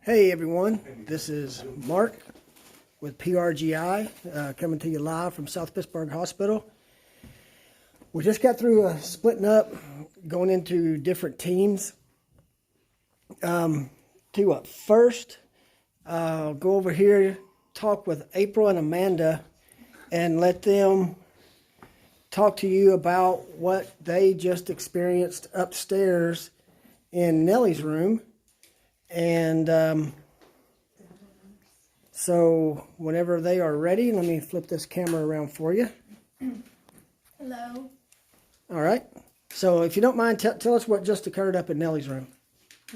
Hey everyone, this is Mark with PRGI coming to you live from South Pittsburg Hospital. We just got through splitting up, going into different teams. First, go over here, talk with April and Amanda, and let them talk to you about what they just experienced upstairs in Nellie's room. And so whenever they are ready, let me flip this camera around for you. Hello. All right. So if you don't mind, tell us what just occurred up in Nellie's room.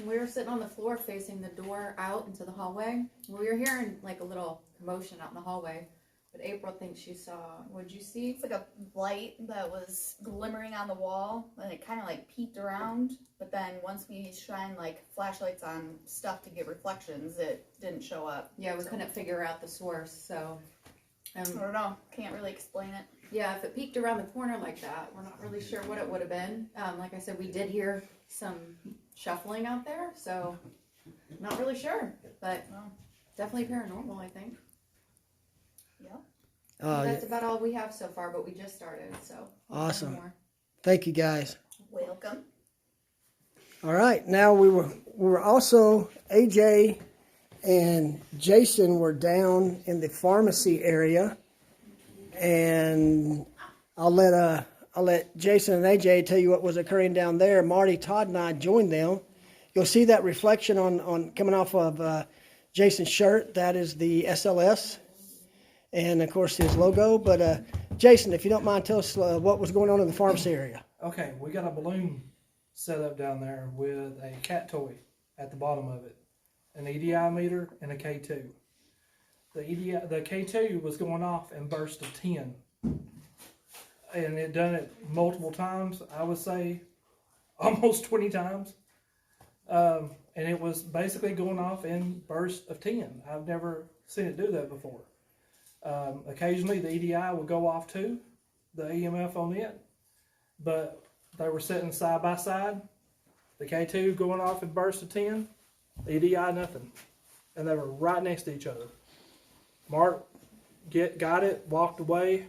We were sitting on the floor facing the door out into the hallway. We were hearing like a little commotion out in the hallway. But April thinks she saw, what'd you see? It's like a light that was glimmering on the wall, and it kind of like peeked around. But then once we shine like flashlights on stuff to get reflections, it didn't show up. Yeah, we couldn't figure out the source, so. I don't know. Can't really explain it. Yeah, if it peeked around the corner like that, we're not really sure what it would have been. Like I said, we did hear some shuffling out there, so not really sure. But definitely paranormal, I think. Yeah. That's about all we have so far, but we just started, so. Awesome. Thank you guys. Welcome. All right. Now we were also, AJ and Jason were down in the pharmacy area, and I'll let Jason and AJ tell you what was occurring down there. Marty, Todd, and I joined them. You'll see that reflection on coming off of Jason's shirt. That is the SLS. And, of course, his logo. But, Jason, if you don't mind, tell us what was going on in the pharmacy area. Okay, we got a balloon set up down there with a cat toy at the bottom of it, an EDI meter, and a K2. The K2 was going off in bursts of 10. And it done it multiple times, I would say almost 20 times. And it was basically going off in bursts of 10. I've never seen it do that before. Occasionally the EDI would go off too, the EMF on it, but they were sitting side by side, the K2 going off in bursts of 10, the EDI nothing, and they were right next to each other. Mark got it, walked away,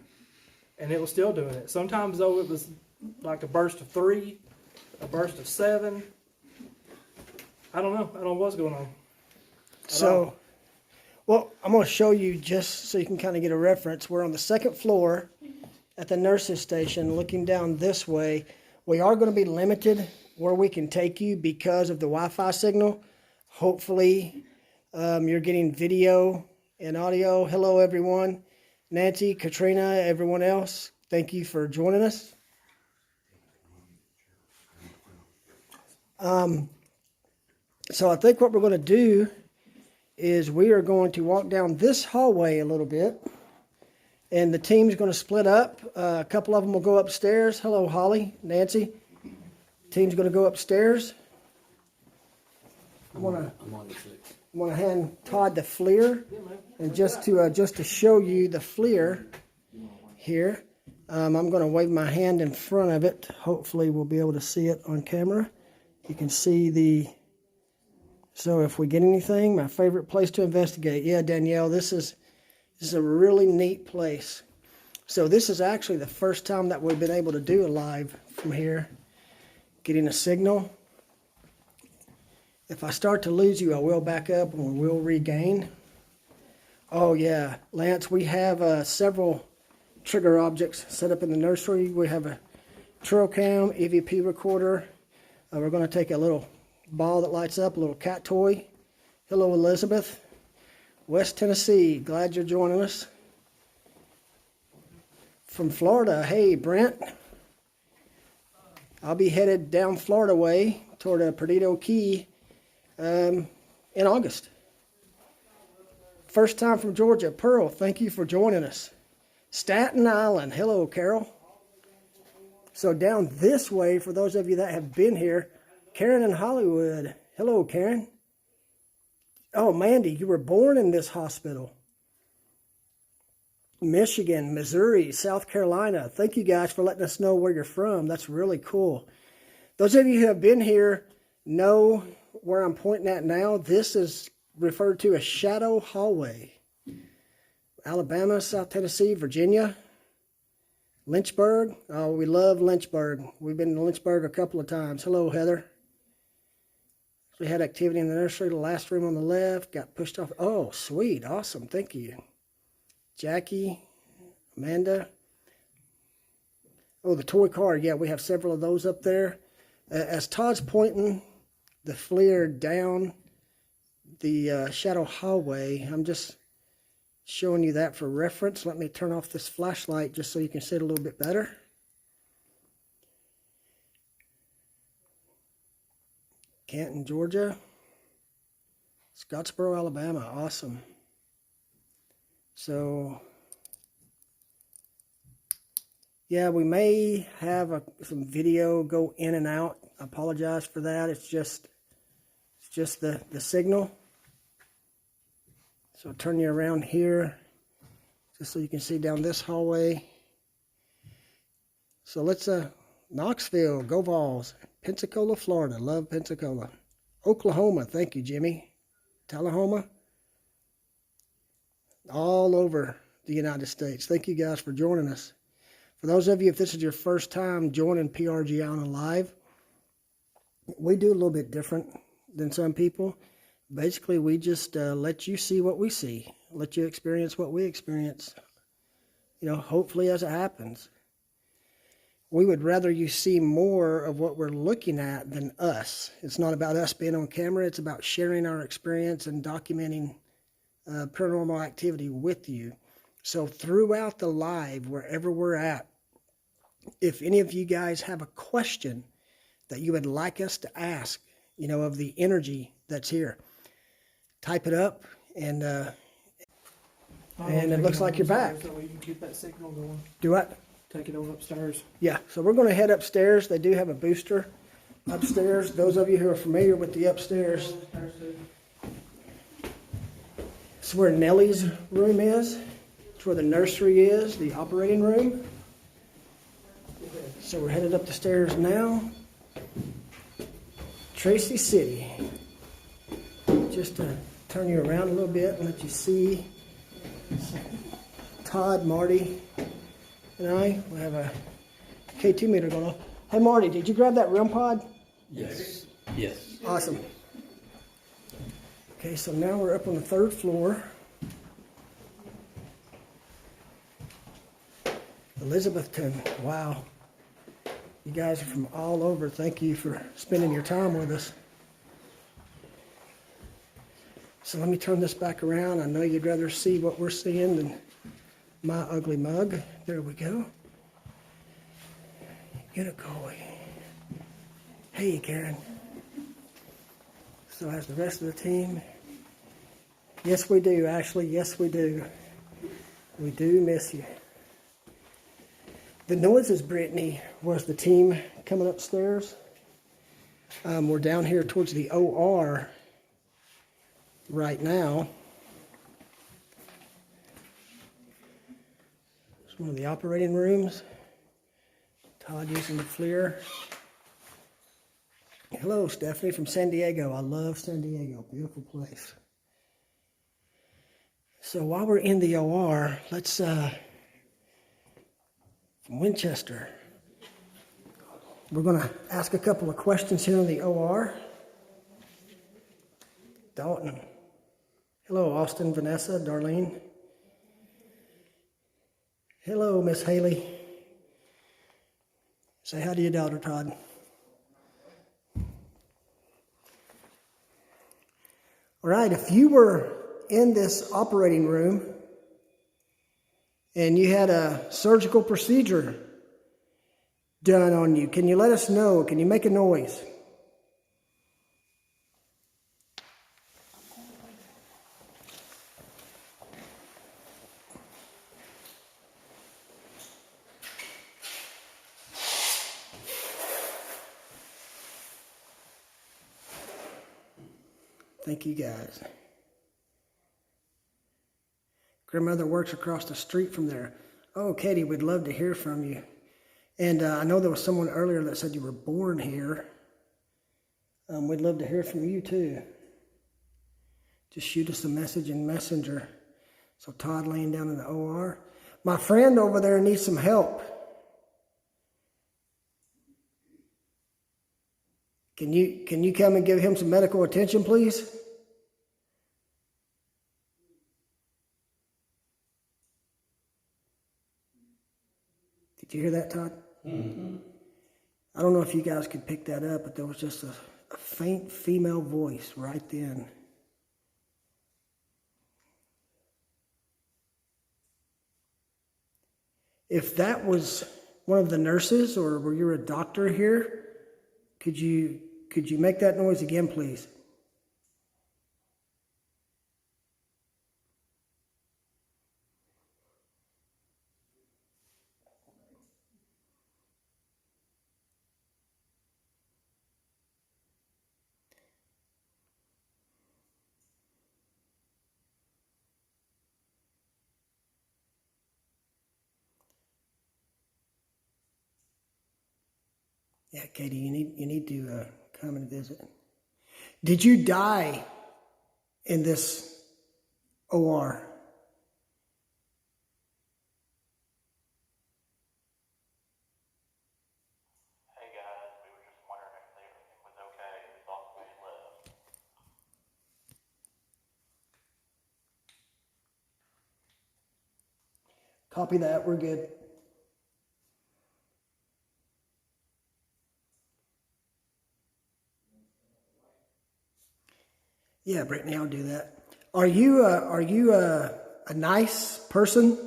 and it was still doing it. Sometimes though it was like a burst of 3, a burst of 7. I don't know what's going on. So, well, I'm going to show you just so you can kind of get a reference. We're on the second floor at the nurse's station looking down this way. We are going to be limited where we can take you because of the Wi-Fi signal. Hopefully, you're getting video and audio. Hello, everyone. Nancy, Katrina, everyone else, thank you for joining us. So I think what we're going to do is we are going to walk down this hallway a little bit, and the team's going to split up. A couple of them will go upstairs. Hello, Holly, Nancy. Team's going to go upstairs. I'm going to hand Todd the FLIR, and just to show you the FLIR here, I'm going to wave my hand in front of it. Hopefully, we'll be able to see it on camera. You can see the. So if we get anything, my favorite place to investigate. Yeah, Danielle, this is a really neat place. So this is actually the first time that we've been able to do a live from here, getting a signal. If I start to lose you, I will back up and we will regain. Oh yeah, Lance, we have several trigger objects set up in the nursery. We have a trail cam, EVP recorder. We're going to take a little ball that lights up, a little cat toy. Hello, Elizabeth. West Tennessee, glad you're joining us. From Florida, hey, Brent. I'll be headed down Florida way toward Perdido Key in August. First time from Georgia, Pearl, thank you for joining us. Staten Island, hello, Carol. So down this way, for those of you that have been here, Karen in Hollywood. Hello, Karen. Oh, Mandy, you were born in this hospital. Michigan, Missouri, South Carolina. Thank you guys for letting us know where you're from. That's really cool. Those of you who have been here know where I'm pointing at now. This is referred to as shadow hallway. Alabama, South Tennessee, Virginia, Lynchburg. Oh, we love Lynchburg. We've been to Lynchburg a couple of times. Hello, Heather. We had activity in the nursery, the last room on the left, got pushed off. Oh, sweet. Awesome. Thank you. Jackie, Amanda. Oh, the toy car. Yeah, we have several of those up there. As Todd's pointing the FLIR down the shadow hallway, I'm just showing you that for reference. Let me turn off this flashlight just so you can see it a little bit better. Canton, Georgia. Scottsboro, Alabama. Awesome. So, yeah, we may have some video go in and out. I apologize for that. It's just the signal. So I'll turn you around here just so you can see down this hallway. So let's Knoxville, go Vols. Pensacola, Florida. Love Pensacola. Oklahoma. Thank you, Jimmy. Tullahoma. All over the United States. Thank you guys for joining us. For those of you, if this is your first time joining PRG on Live, we do a little bit different than some people. Basically, we just let you see what we see. Let you experience what we experience. You know, hopefully as it happens. We would rather you see more of what we're looking at than us. It's not about us being on camera. It's about sharing our experience and documenting paranormal activity with you. So throughout the live, wherever we're at, if any of you guys have a question that you would like us to ask, you know, of the energy that's here, type it up, and it looks like you're back. So we can keep that signal going. Do what? Take it on upstairs. Yeah, so we're going to head upstairs. They do have a booster upstairs. Those of you who are familiar with the upstairs, it's where Nellie's room is. It's where the nursery is, the operating room. So we're headed up the stairs now. Tracy City. Just to turn you around a little bit and let you see Todd, Marty, and we have a K2 meter going off. Hey Marty, did you grab that REM pod? Yes. Yes. Awesome. Okay, so now we're up on the 3rd floor. Elizabethton. Wow. You guys are from all over. Thank you for spending your time with us. So let me turn this back around. I know you'd rather see what we're seeing than my ugly mug. There we go. Get it going. Hey, Karen. So as the rest of the team. Yes, we do, Ashley. Yes, we do. We do miss you. The noises, Brittany, was the team coming upstairs. We're down here towards the OR right now. It's one of the operating rooms. Todd using the FLIR. Hello, Stephanie from San Diego. I love San Diego. Beautiful place. So while we're in the OR, let's, from Winchester, we're going to ask a couple of questions here in the OR. Dalton. Hello, Austin, Vanessa, Darlene. Hello, Miss Haley. Say hi to your daughter, Todd. All right, if you were in this operating room and you had a surgical procedure done on you, can you let us know? Can you make a noise? Thank you guys. Grandmother works across the street from there. Oh, Katie, we'd love to hear from you. And I know there was someone earlier that said you were born here. We'd love to hear from you too. just shoot us a message in Messenger. So Todd laying down in the OR. My friend over there needs some help. Can you come and give him some medical attention, please? Did you hear that, Todd? Mm-hmm. I don't know if you guys could pick that up, but there was just a faint female voice right then. If that was one of the nurses, or were you a doctor here, could you make that noise again, please? Yeah, Katie, you need to come and visit. Did you die in this OR? Hey guys, we were just wondering if everything was okay. We thought somebody left. Copy that. We're good. Yeah, Brittany, I'll do that. Are you a nice person?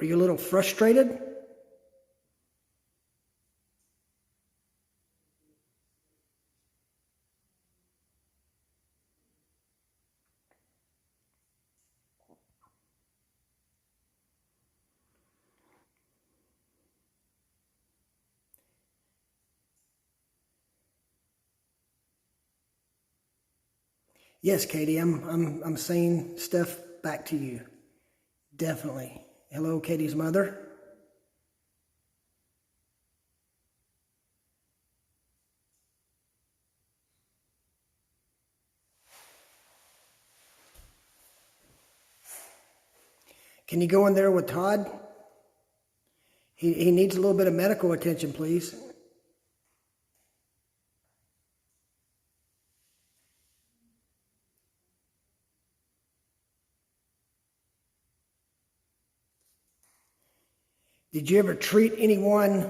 Are you a little frustrated? Yes, Katie, I'm saying stuff back to you. Definitely. Hello, Katie's mother. Can you go in there with Todd? He needs a little bit of medical attention, please. Did you ever treat anyone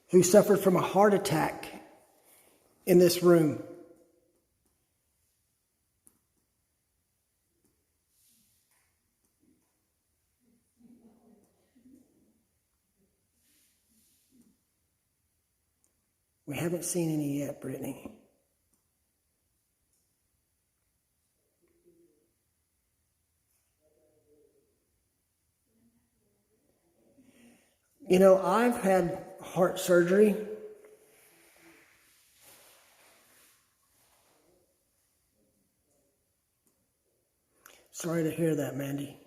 who suffered from a heart attack in this room? We haven't seen any yet, Brittany. You know, I've had heart surgery. Sorry to hear that, Mandy.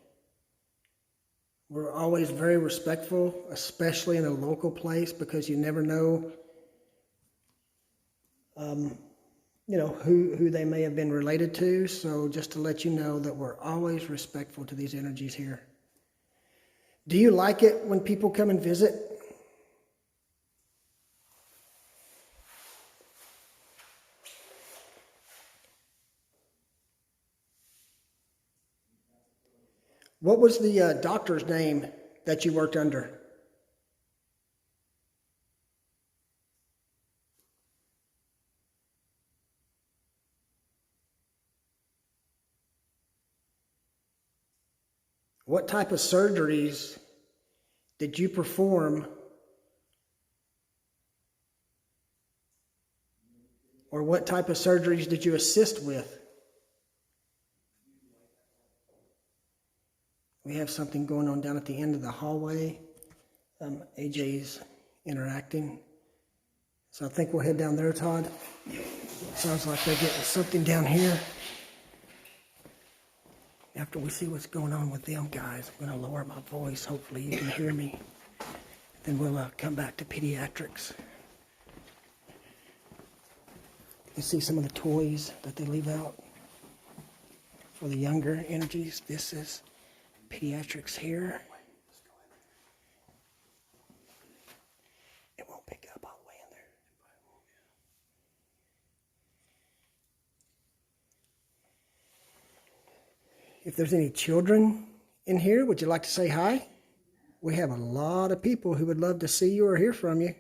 We're always very respectful, especially in a local place, because you never know, who they may have been related to. So just to let you know that we're always respectful to these energies here. Do you like it when people come and visit? What was the doctor's name that you worked under? What type of surgeries did you perform, or what type of surgeries did you assist with? We have something going on down at the end of the hallway. AJ's interacting. So I think we'll head down there, Todd. Sounds like they're getting something down here. after we see what's going on with them guys, I'm going to lower my voice. Hopefully you can hear me. Then we'll come back to pediatrics. You see some of the toys that they leave out for the younger energies. This is pediatrics here. It won't pick up all the way in there. If there's any children in here, would you like to say hi? We have a lot of people who would love to see you or hear from you.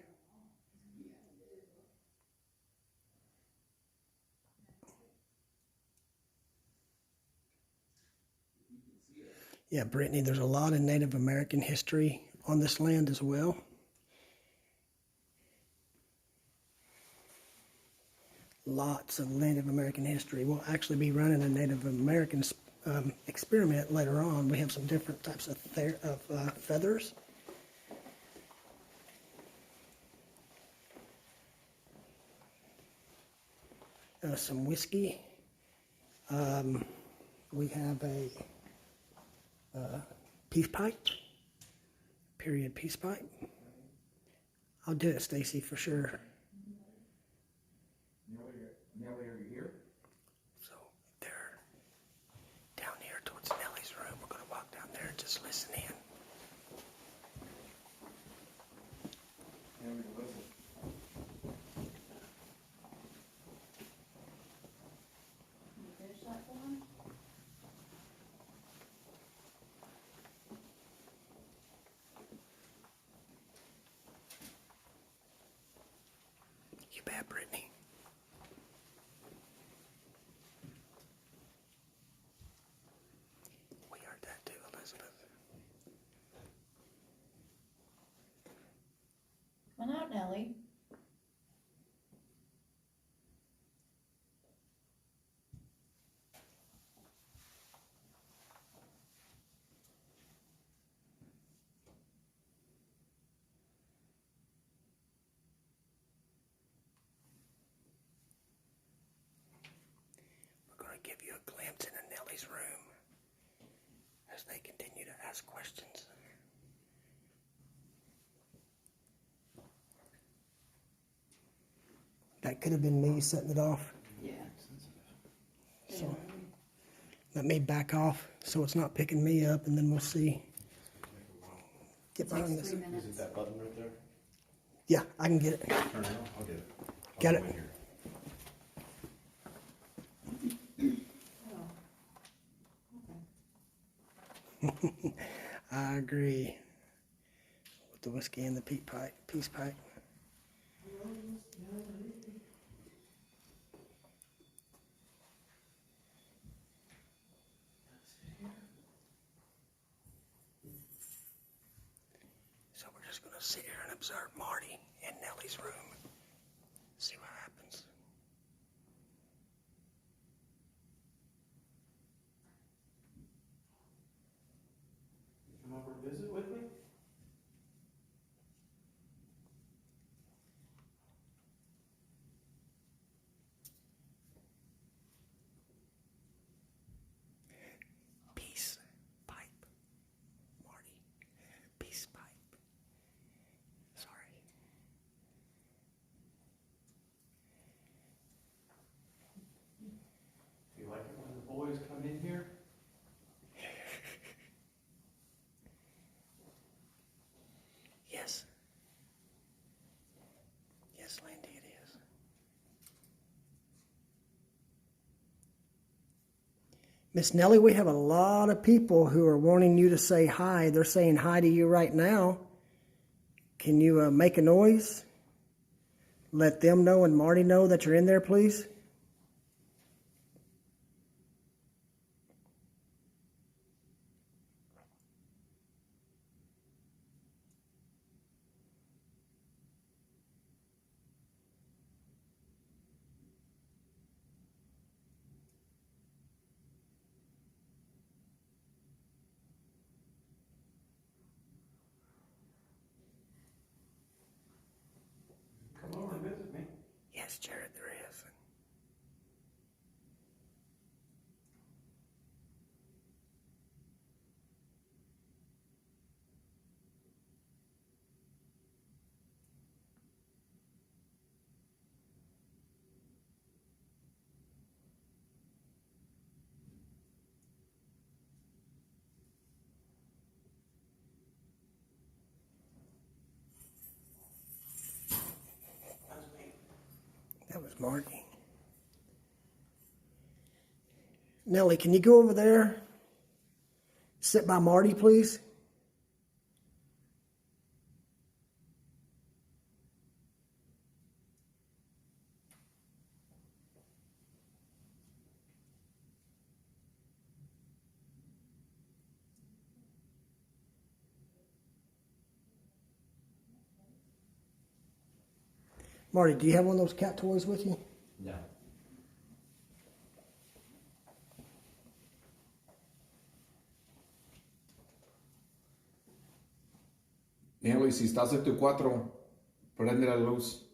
Yeah, Brittany, there's a lot of Native American history on this land as well. Lots of Native American history. We'll actually be running a Native American experiment later on. We have some different types of feathers. Some whiskey. We have a peace pipe, period peace pipe. I'll do it, Stacy, for sure. Nellie, are you here? So they're down here towards Nellie's room. We're going to walk down there and just listen in. Nellie, listen. You finish that one? You bet, Brittany. We heard that too, Elizabeth. Come on out, Nellie. We're going to give you a glimpse into Nellie's room as they continue to ask questions. That could have been me setting it off. Yeah. So let me back off so it's not picking me up, and then we'll see. Get It behind takes this. 3 minutes. That button right there? Yeah, I can get it. Turn it on, I'll get it. Got I'll it. wait here. I agree with the whiskey and the peace pipe. So we're just going to sit here and observe Marty in Nellie's room. See what happens. Come over and visit with me? Peace pipe. Marty. Peace pipe. Sorry. Do you like it when the boys come in here? Yes. Yes, Landy, it is. Miss Nellie, we have a lot of people who are wanting you to say hi. They're saying hi to you right now. Can you make a noise? Let them know and Marty know that you're in there, please. Come over and visit me. Yes, Jared, there is. There's Marty. Nellie, can you go over there? Sit by Marty, please. Marty, do you have one of those cat toys with you? No. Nelly, si estás en tu cuarto, prende la luz.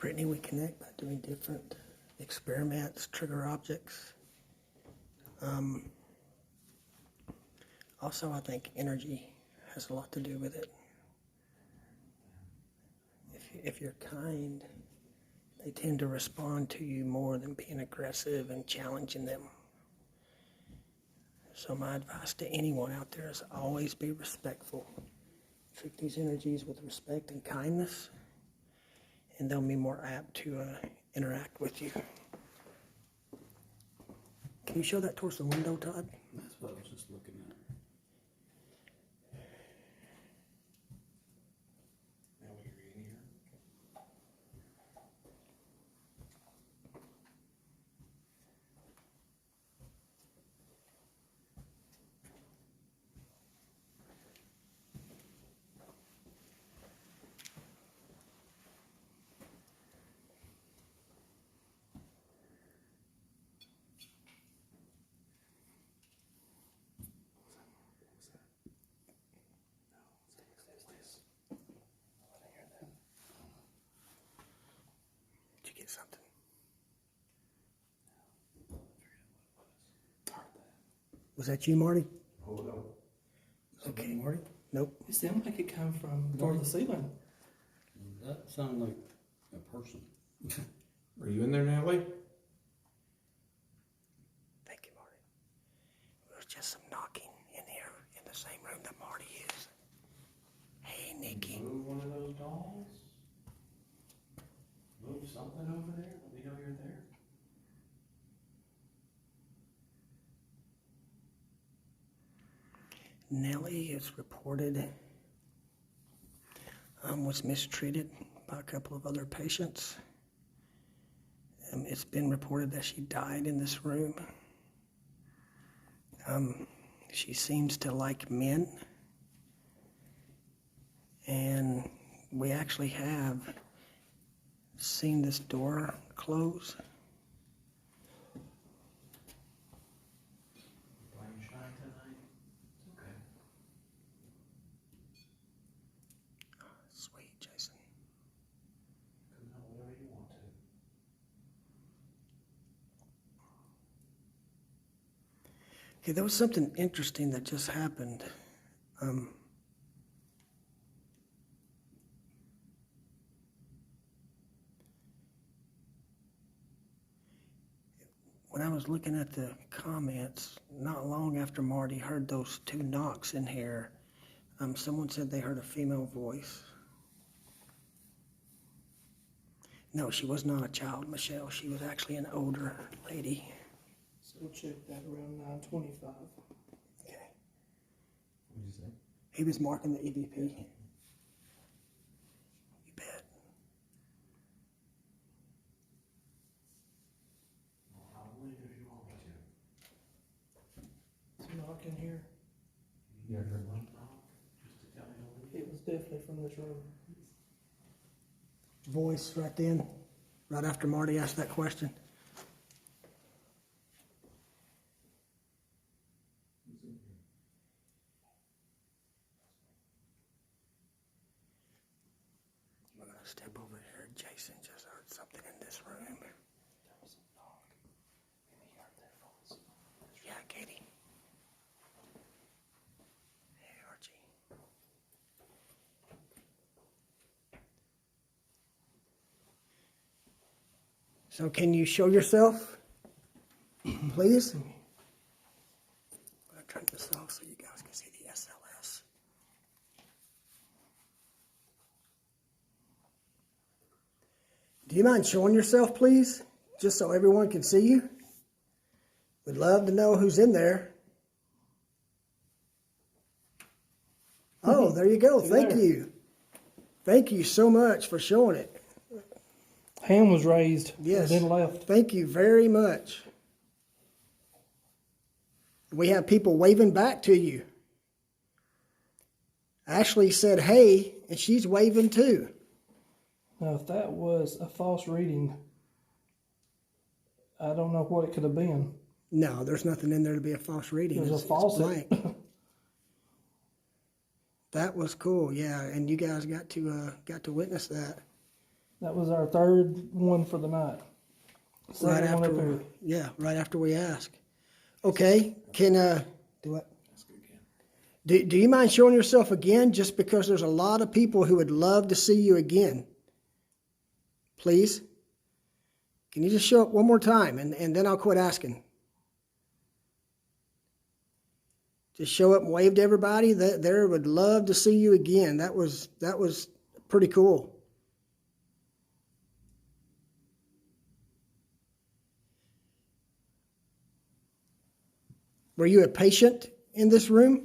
Brittany, we connect by doing different experiments, trigger objects. Also, I think energy has a lot to do with it. If you're kind, they tend to respond to you more than being aggressive and challenging them. So my advice to anyone out there is always be respectful. Treat these energies with respect and kindness, and they'll be more apt to interact with you. Can you show that towards the window, Todd? That's what I was just looking at. Now you're in here. Did you get something? Was that you, Marty? Hold on. Okay. Marty? Nope. It sounded like it come from toward the ceiling. That sounded like a person. Are you in there, Natalie? Thank you, Marty. There was just some knocking in here in the same room that Marty is. Hey, Nikki. Move one of those dolls. Move something over there. Let me know you're there. Nellie is reported was mistreated by a couple of other patients. It's been reported that she died in this room. She seems to like men. And we actually have seen this door close. Rain shine tonight. It's okay. Sweet, Jason. Come out whenever you want to. Okay, there was something interesting that just happened. When I was looking at the comments, not long after Marty heard those two knocks in here, someone said they heard a female voice. No, she was not a child, Michelle. She was actually an older lady. So we'll check that around 9:25. Okay. What did you say? He was marking the EVP. You bet. I'll leave if you want me to. It's a knock in here. You heard one knock? Just to tell me to leave? It was definitely from this room. Voice right then, right after Marty asked that question. Is it So can you show yourself, please? I'll turn this off so you guys can see the SLS. Do you mind showing yourself, please? Just so everyone can see you. We'd love to know who's in there. Oh, there you go. Thank you. Thank you so much for showing it. Hand was raised. Yes. And then left. Thank you very much. We have people waving back to you. Ashley said, hey, and she's waving too. Now, if that was a false reading, I don't know what it could have been. No, there's nothing in there to be a false reading. There's a It's false. blank. That was cool, yeah, and you guys got to witness that. That was our third one for the night. Right Second one up after, here. yeah, right after we ask. Okay, can do what? Do you mind showing yourself again? Just because there's a lot of people who would love to see you again. Please, can you just show up one more time, and then I'll quit asking. Just show up and wave to everybody. That there would love to see you again. That was pretty cool. Were you a patient in this room?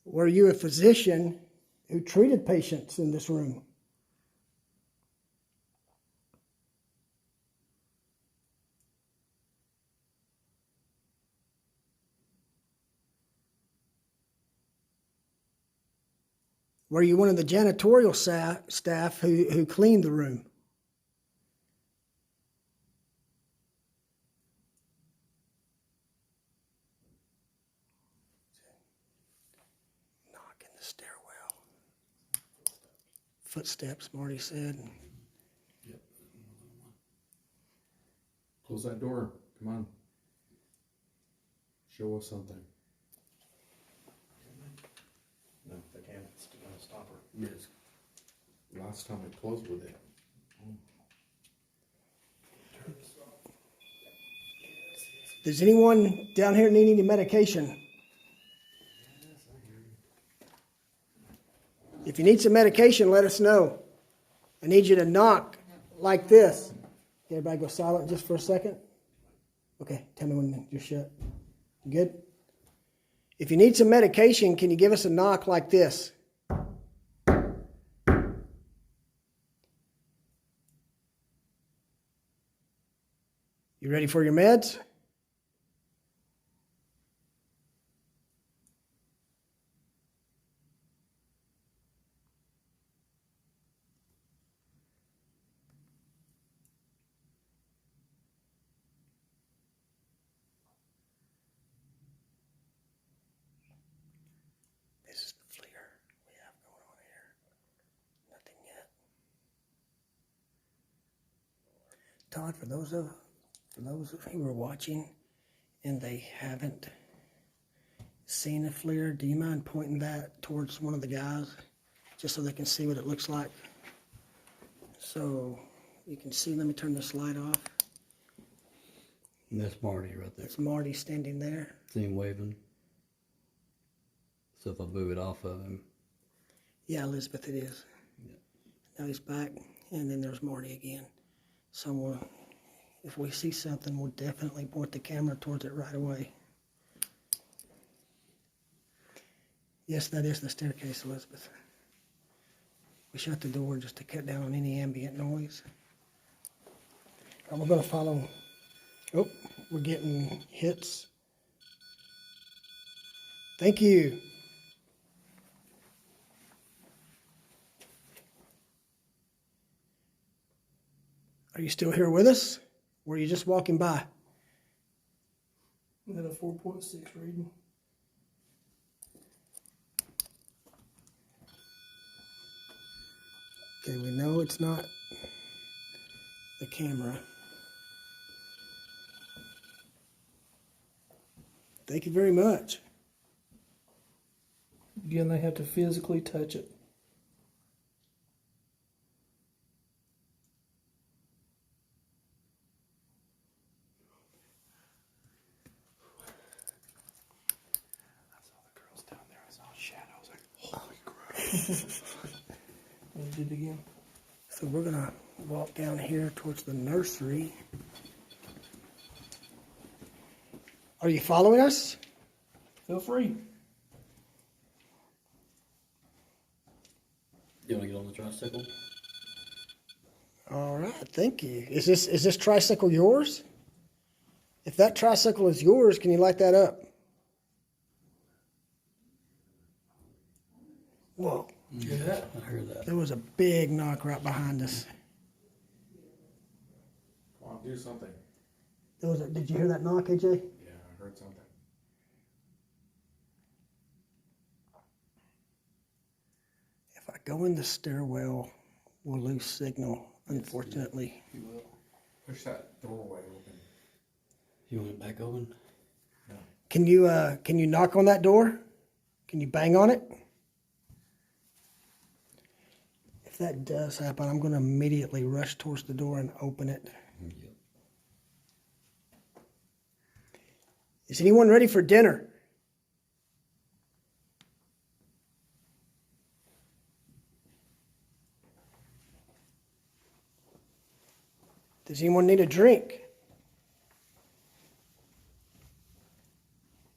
Were you a physician who treated patients in this room? Were you one of the janitorial staff who cleaned the room? Knock in the stairwell. Footsteps, Marty said. Yep. Close that door. Come on. Show us something. No, they can't, it's gonna stop her. Yes. Last time I closed with it. Does anyone down here need any medication? If you need some medication, let us know. I need you to knock like this. Okay, everybody go silent just for a second. Okay, tell me when you're shut. You good? If you need some medication, can you give us a knock like this? You ready for your meds? This is the FLIR we have going on here. Nothing yet. Todd, for those who are watching and they haven't seen a FLIR, do you mind pointing that towards one of the guys just so they can see what it looks like? So you can see, let me turn this light off. And that's Marty right there. That's Marty standing there. See him waving. So if I move it off of him, Yeah, Elizabeth, it is. Yeah. Now he's back, and then there's Marty again. So if we see something, we'll definitely point the camera towards it right away. Yes, that is the staircase, Elizabeth. We shut the door just to cut down on any ambient noise. And we're going to follow. Oh, we're getting hits. Thank you. Are you still here with us? Or were you just walking by? We had a 4.6 reading. Okay, we know it's not the camera. Thank you very much. Again, they have to physically touch it. I saw the girls down there. I saw shadows. Like, holy crap. And did it again. So we're gonna walk down here towards the nursery. Are you following us? Feel free. You want to get on the tricycle? All right, thank you. Is this tricycle yours? If that tricycle is yours, can you light that up? Whoa, You hear that? I heard that. there was a big knock right behind us. Come on, do something. Did you hear that knock, AJ? Yeah, I heard something. If I go in the stairwell, we'll lose signal, unfortunately. You will. Push that doorway open. You want it back open? Can you knock on that door? Can you bang on it? If that does happen, I'm going to immediately rush towards the door and open it. Yep. Is anyone ready for dinner? Does anyone need a drink?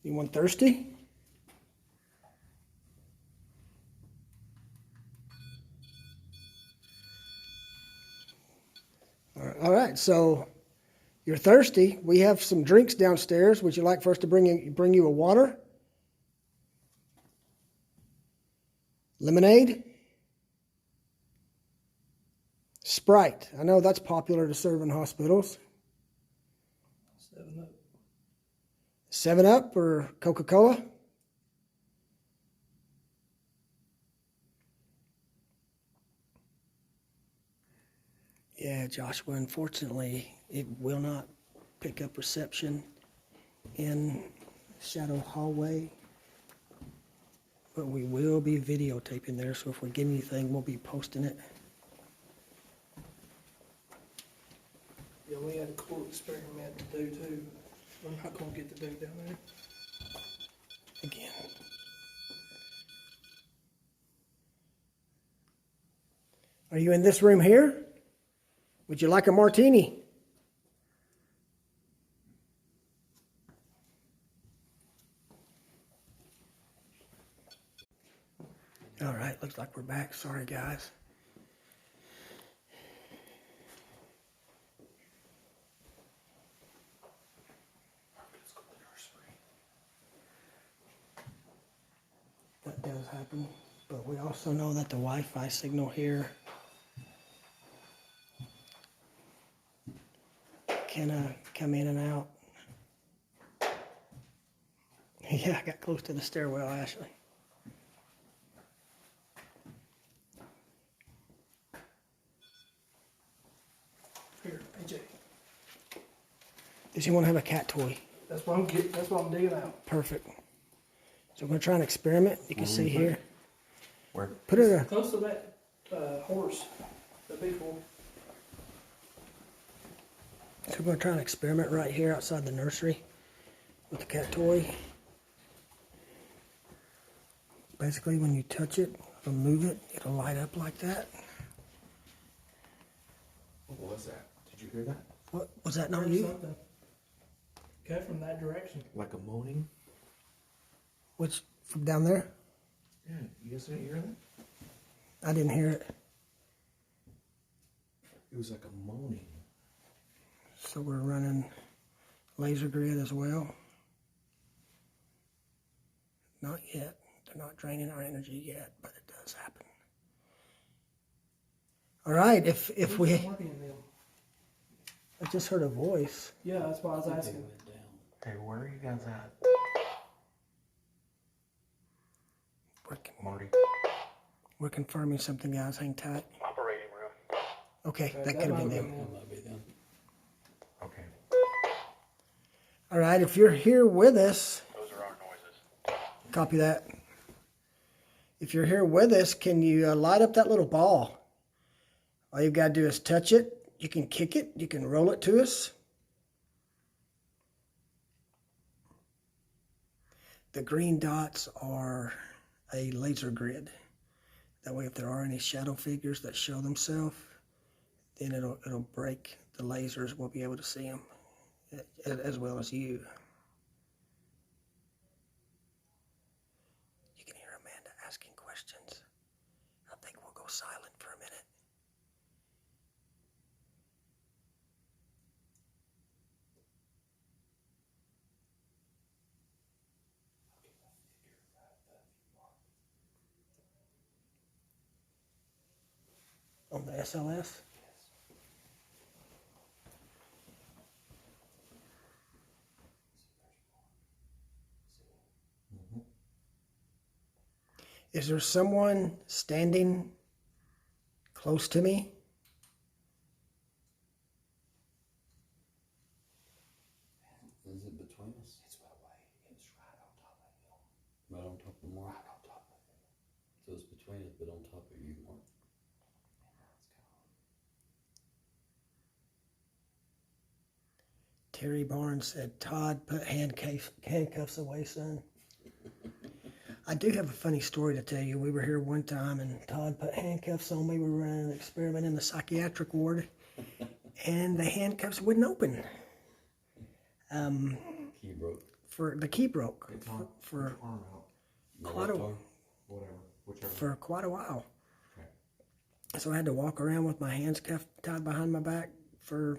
Anyone thirsty? All right, so you're thirsty. We have some drinks downstairs. Would you like for us to bring you a water? Lemonade? Sprite. I know that's popular to serve in hospitals. 7-Up. 7-Up or Coca-Cola? Yeah, Joshua, unfortunately, it will not pick up reception in Shadow Hallway. But we will be videotaping there, so if we get anything, we'll be posting it. Yeah, we had a cool experiment to do too. We're not gonna get to do down there. Again. Are you in this room here? Would you like a martini? All right, looks like we're back. Sorry, guys. That does happen, but we also know that the Wi-Fi signal here can come in and out. Yeah, I got close to the stairwell, Ashley. Here, AJ. Does anyone have a cat toy? That's what I'm digging out. Perfect. So we're going to try an experiment. You can see here. Where? Put it Close to that horse, the big one. So we're going to try an experiment right here outside the nursery with the cat toy. Basically, when you touch it or move it, it'll light up like that. What was that? Did you hear that? What was that? Not Heard you? something. Go from that direction. Like a moaning? Which from down there? Yeah, you guys didn't hear that? I didn't hear it. It was like a moaning. So we're running laser grid as well. Not yet. They're not draining our energy yet, but it does happen. All right, if Who's we, working in them? I just heard a voice. Yeah, that's why I was asking. Hey, where are you guys at? Marty. We're confirming something, guys. Hang tight. Operating room. Okay, that could have been them. That might be them. Okay. All right, if you're here with us, Those Copy that. If you're here with us, can you light up that little ball? All you've got to do is touch it. You can kick it. You can roll it to us. The green dots are a laser grid. That way, if there are any shadow figures that show themselves, then it'll break the lasers. We'll be able to see them as well as you. You can hear Amanda asking questions. I think we'll go silent for a minute. On the SLS? Is there someone standing close to me? Is it between us? It's right away. It's right on top of you. Right on top of Mark? Right on top of you. So it's between us, but on top of you, Mark. And now it's gone. Terry Barnes said, Todd, put handcuffs away, son. I do have a funny story to tell you. We were here one time and Todd put handcuffs on me. We were running an experiment in the psychiatric ward and the handcuffs wouldn't open. Key broke. The key broke It's on. for Arm out. quite a Whatever. Whichever. for quite a while. Okay. So I had to walk around with my hands tied behind my back for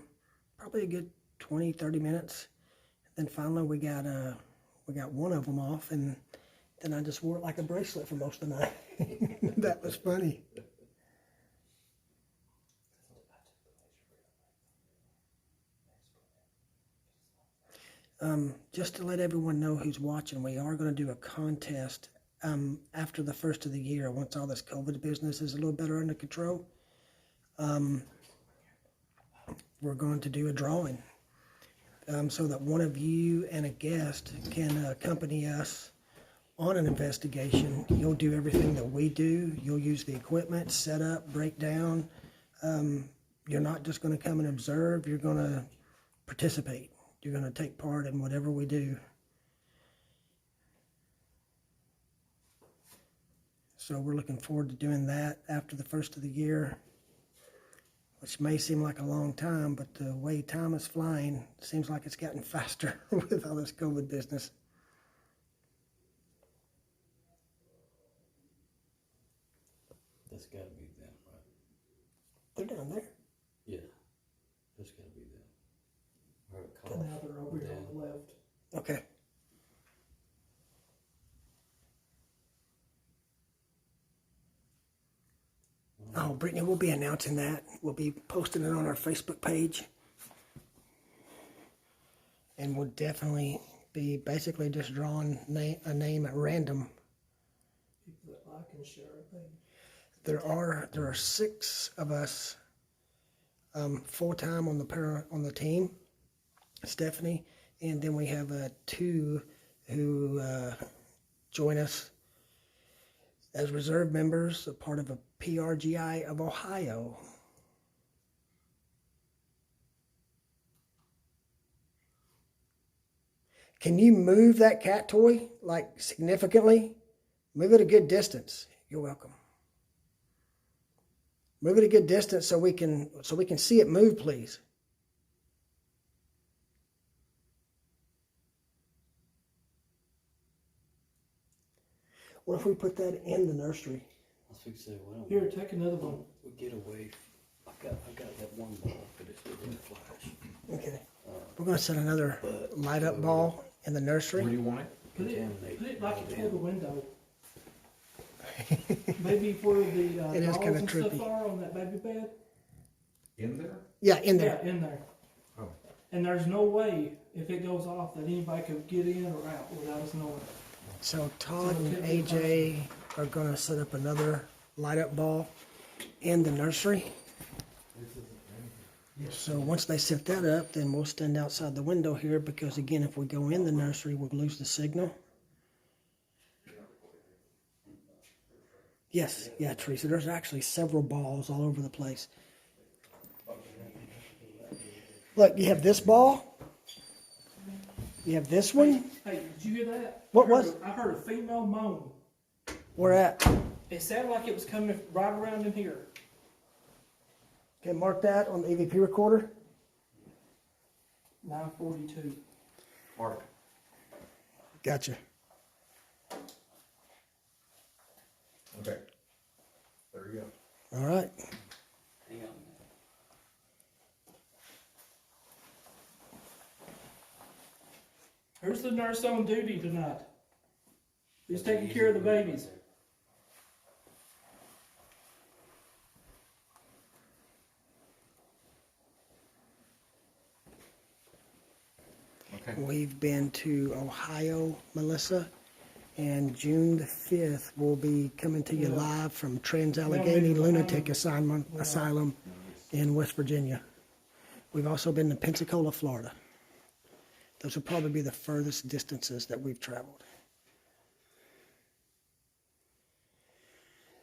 probably a good 20, 30 minutes. Then finally we got one of them off, and then I just wore it like a bracelet for most of the night. That was funny. Just to let everyone know who's watching, we are going to do a contest after the first of the year, once all this COVID business is a little better under control. We're going to do a drawing so that one of you and a guest can accompany us on an investigation. You'll do everything that we do. You'll use the equipment, set up, break down. You're not just going to come and observe. You're going to participate. You're going to take part in whatever we do. So we're looking forward to doing that after the first of the year, which may seem like a long time, but the way time is flying, it seems like it's gotten faster with all this COVID business. That's gotta be them, right? They're down there. Yeah. That's gotta be them. I heard a And call. now they're over here on the left. Okay. Oh, Brittany, we'll be announcing that. We'll be posting it on our Facebook page. And we'll definitely be basically just drawing a name at random. People that like and share our page. There are 6 of us full-time on the team, Stephanie, and then we have 2 who join us as reserve members, a part of a PRGI of Ohio. Can you move that cat toy, like, significantly? Move it a good distance. You're welcome. Move it a good distance so we can see it move, please. What if we put that in the nursery? I was fixing to say, why don't Here, take another one. we get away? I got that one ball, but it didn't flash. Okay. We're going to set another light up ball in the nursery. Where do you want it? Put Contaminate it like all it the toward the window. Maybe where the It is dolls kinda and trippy. stuff are on that baby bed. In there? Yeah, in there. Yeah, in there. Oh. And there's no way, if it goes off, that anybody could get in or out without us knowing. So Todd and AJ are going to set up another light up ball in the nursery. So once they set that up, then we'll stand outside the window here because, again, if we go in the nursery, we'll lose the signal. Yes, yeah, Teresa. There's actually several balls all over the place. Look, you have this ball. You have this one. Hey, did you hear that? What was? I heard a female moan. Where at? It sounded like it was coming right around in here. Okay, mark that on the EVP recorder. 9:42. Mark. Gotcha. Okay. There you go. All right. Hang on. Who's the nurse on duty tonight? Who's taking care of the babies? Okay. We've been to Ohio, Melissa, and June the 5th we'll be coming to you live from Trans-Allegheny Lunatic Asylum in West Virginia. We've also been to Pensacola, Florida. Those will probably be the furthest distances that we've traveled.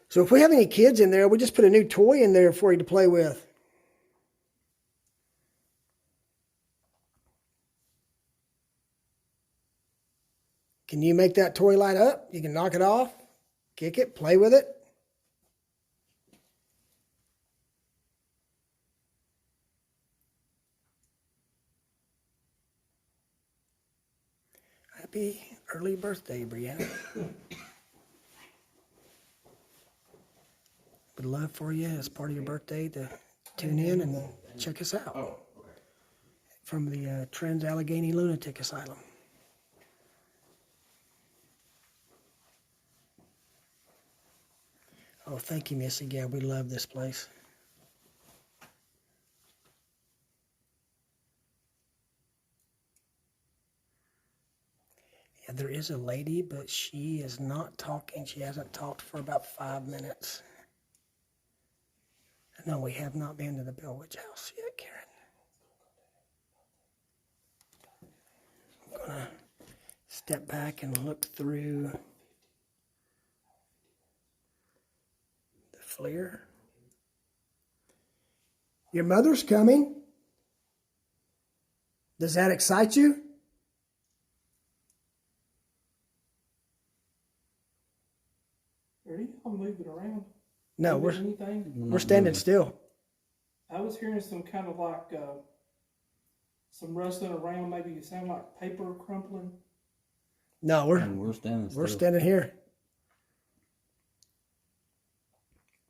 So if we have any kids in there, we just put a new toy in there for you to play with. Can you make that toy light up? You can knock it off, kick it, play with it. Happy early birthday, Brianna. Would love for you as part of your birthday to tune in and check us out. Oh, okay. From the Trans-Allegheny Lunatic Asylum. Oh, thank you, Missy. Yeah, we love this place. Yeah, there is a lady, but she is not talking. She hasn't talked for about 5 minutes. No, we have not been to the Bellwitch house yet, Karen. I'm going to step back and look through the FLIR. Your mother's coming. Does that excite you? Are you all moving around? No, Moving anything? we're standing still. I was hearing some kind of like some rustling around. Maybe it sounded like paper crumpling. No, And we're standing still. we're standing here.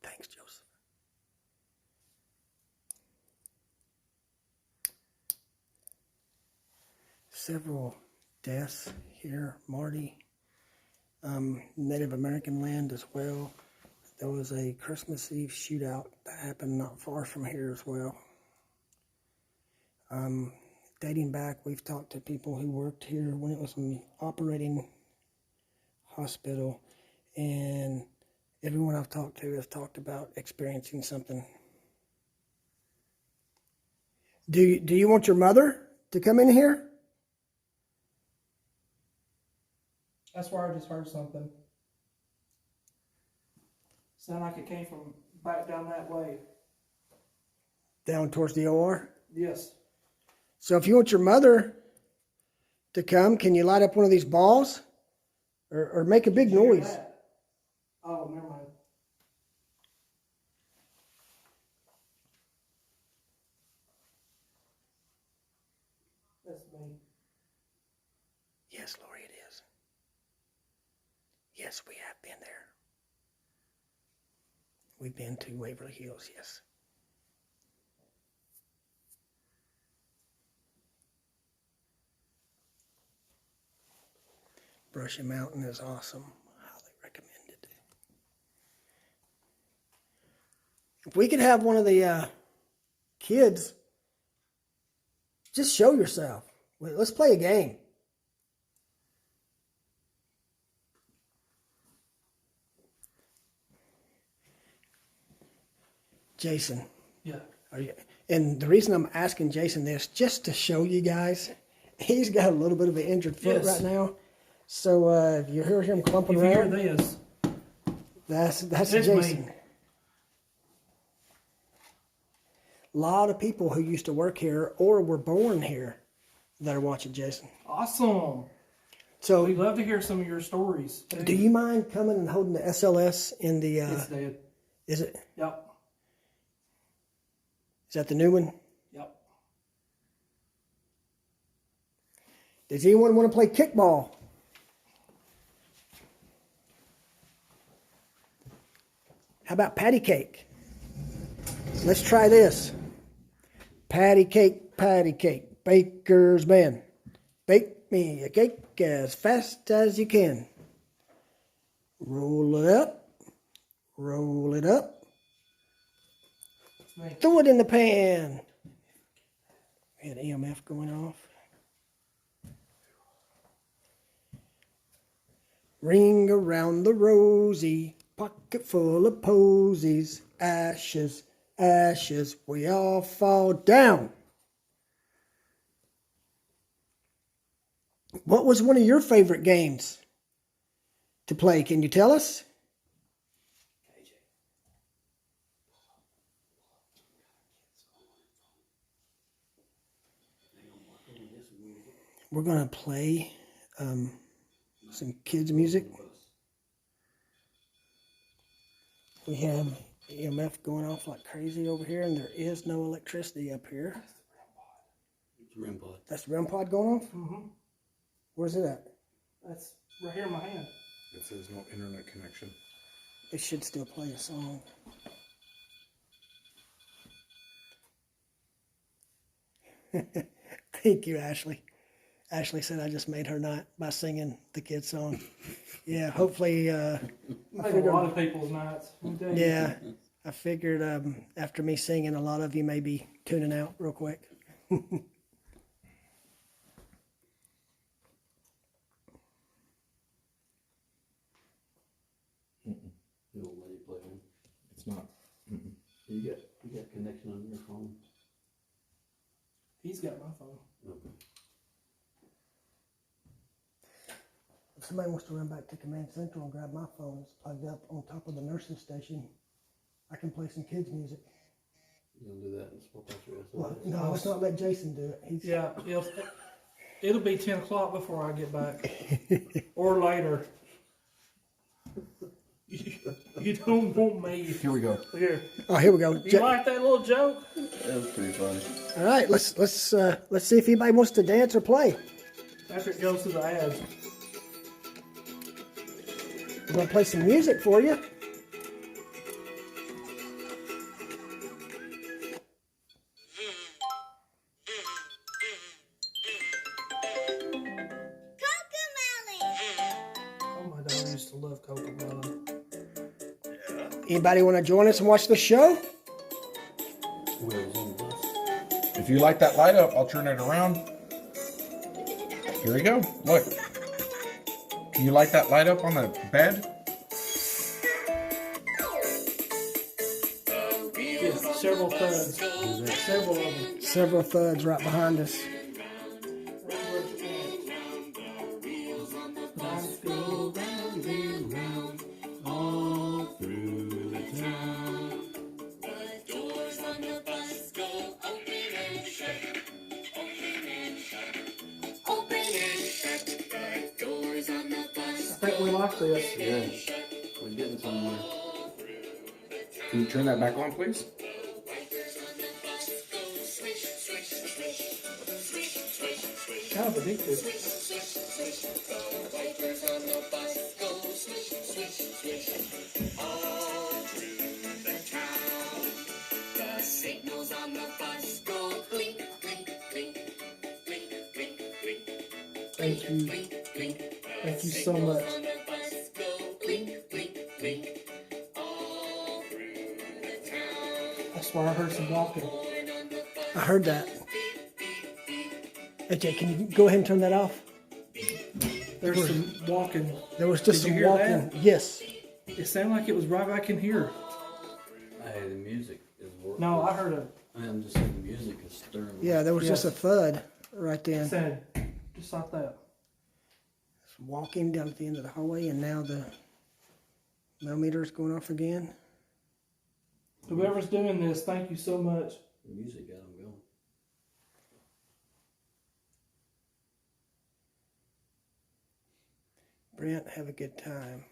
Thanks, Joseph. Several deaths here, Marty. Native American land as well. There was a Christmas Eve shootout that happened not far from here as well. Dating back, we've talked to people who worked here when it was an operating hospital, and everyone I've talked to has talked about experiencing something. Do you want your mother to come in here? That's where I just heard something. Sound like it came from back down that way. Down towards the OR? Yes. So if you want your mother to come, can you light up one of these balls? Or make a big Did you hear noise? that? Oh, never mind. That's me. Yes, Lori, it is. Yes, we have been there. We've been to Waverly Hills, yes. Brushy Mountain is awesome. Highly recommended. If we could have one of the kids, just show yourself. Let's play a game. Jason, Yeah. and the reason I'm asking Jason this, just to show you guys, he's got a little bit of an injured foot Yes. right now. So if you hear him clumping If you hear around, this, That's It's Jason. me. A lot of people who used to work here or were born here that are watching Jason. Awesome. So, We'd love to hear some of your stories. Too. do you mind coming and holding the SLS in the? It's dead. Is it? Yep. Is that the new one? Yep. Does anyone want to play kickball? How about patty cake? Let's try this. Patty cake, baker's man. Bake me a cake as fast as you can. Roll it up. Roll it up. It's me. Throw it in the pan. We had EMF going off. Ring around the rosy, pocket full of posies, ashes, ashes, we all fall down. What was one of your favorite games to play? Can you tell us? We're going to play some kids' music. We have EMF going off like crazy over here, and there is no electricity up here. It's REM pod. That's the REM pod going off? Mm-hmm. Where's it at? That's right here in my hand. It says no internet connection. It should still play a song. Thank you, Ashley. Ashley said I just made her night by singing the kids' song. Yeah, hopefully. I think a lot of people's nights. Yeah, I figured after me singing, a lot of you may be tuning out real quick. It won't let you play them. It's not. You got connection on your phone? He's got my phone. Okay. If somebody wants to run back to Command Central and grab my phone, it's plugged up on top of the nursing station. I can play some kids' music. You'll do that and swap out your SLS. Well, no, let's not let Jason do it. He's, Yeah, it'll be 10 o'clock before I get back. Or later. You don't want me. Here we go. Here. Oh, here we go. You like that little joke? That was pretty funny. All right, let's see if anybody wants to dance or play. After it goes to the ads. We're gonna play some music for you. Oh, my daughter used to love Coca-Cola. Anybody want to join us and watch the show? Wheels on the bus. If you like that light up, I'll turn it around. Here we go. Look. Can you light that light up on the bed? Yeah, several thuds. Several of them. Several thuds right behind us. I think we like this. Yeah. We're getting somewhere. Can you turn that back on, please? Kind of addictive. Thank you. Thank you so much. I swear I heard some walking. I heard that. AJ, can you go ahead and turn that off? There's some walking. There was just Did some you hear walking. that? Yes. It sounded like it was right back in here. Hey, the music is working. No, I heard a I'm just saying the music is stirring. Yeah, there was just a thud right then. sound just like that. Walking down at the end of the hallway, and now the Millimeter's going off again. Whoever's doing this, thank you so much. The music got them going. Brent, have a good time.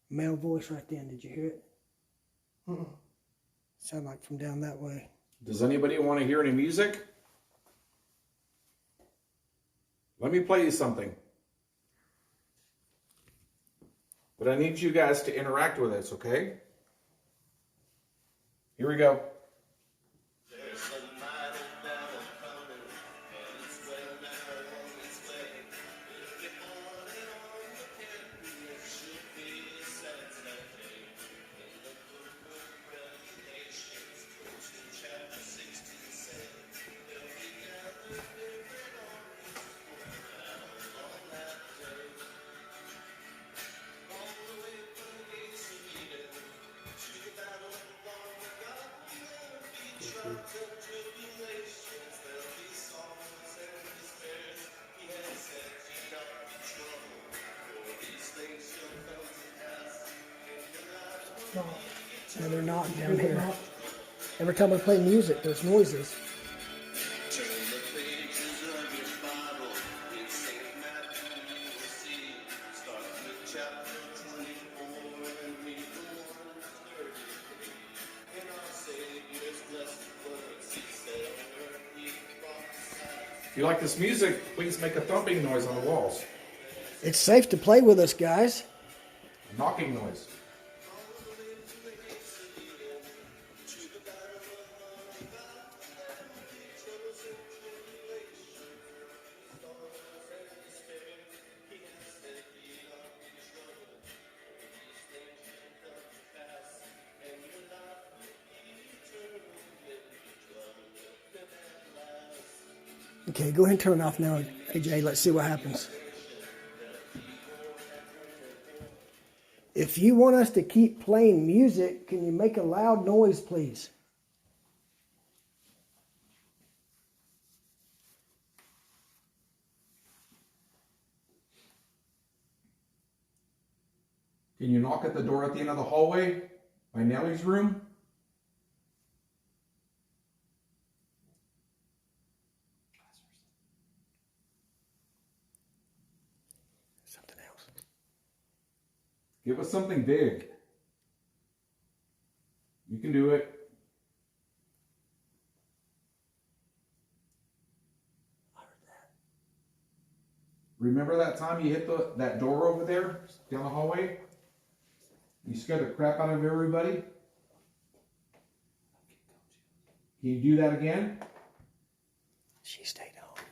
Male voice right then. Did you hear it? Sound like from down that way. Does anybody want to hear any music? Let me play you something. But I need you guys to interact with us, okay? Here we go. No, they're not down here. Every time I play music, there's noises. If you like this music, please make a thumping noise on the walls. It's safe to play with us, guys. A knocking noise. Okay, go ahead and turn it off now, AJ. Let's see what happens. If you want us to keep playing music, can you make a loud noise, please? Can you knock at the door at the end of the hallway by Nellie's room? Something else. Give us something big. You can do it. I heard that. Remember that time you hit that door over there down the hallway? You scared the crap out of everybody? Can you do that again? She stayed home.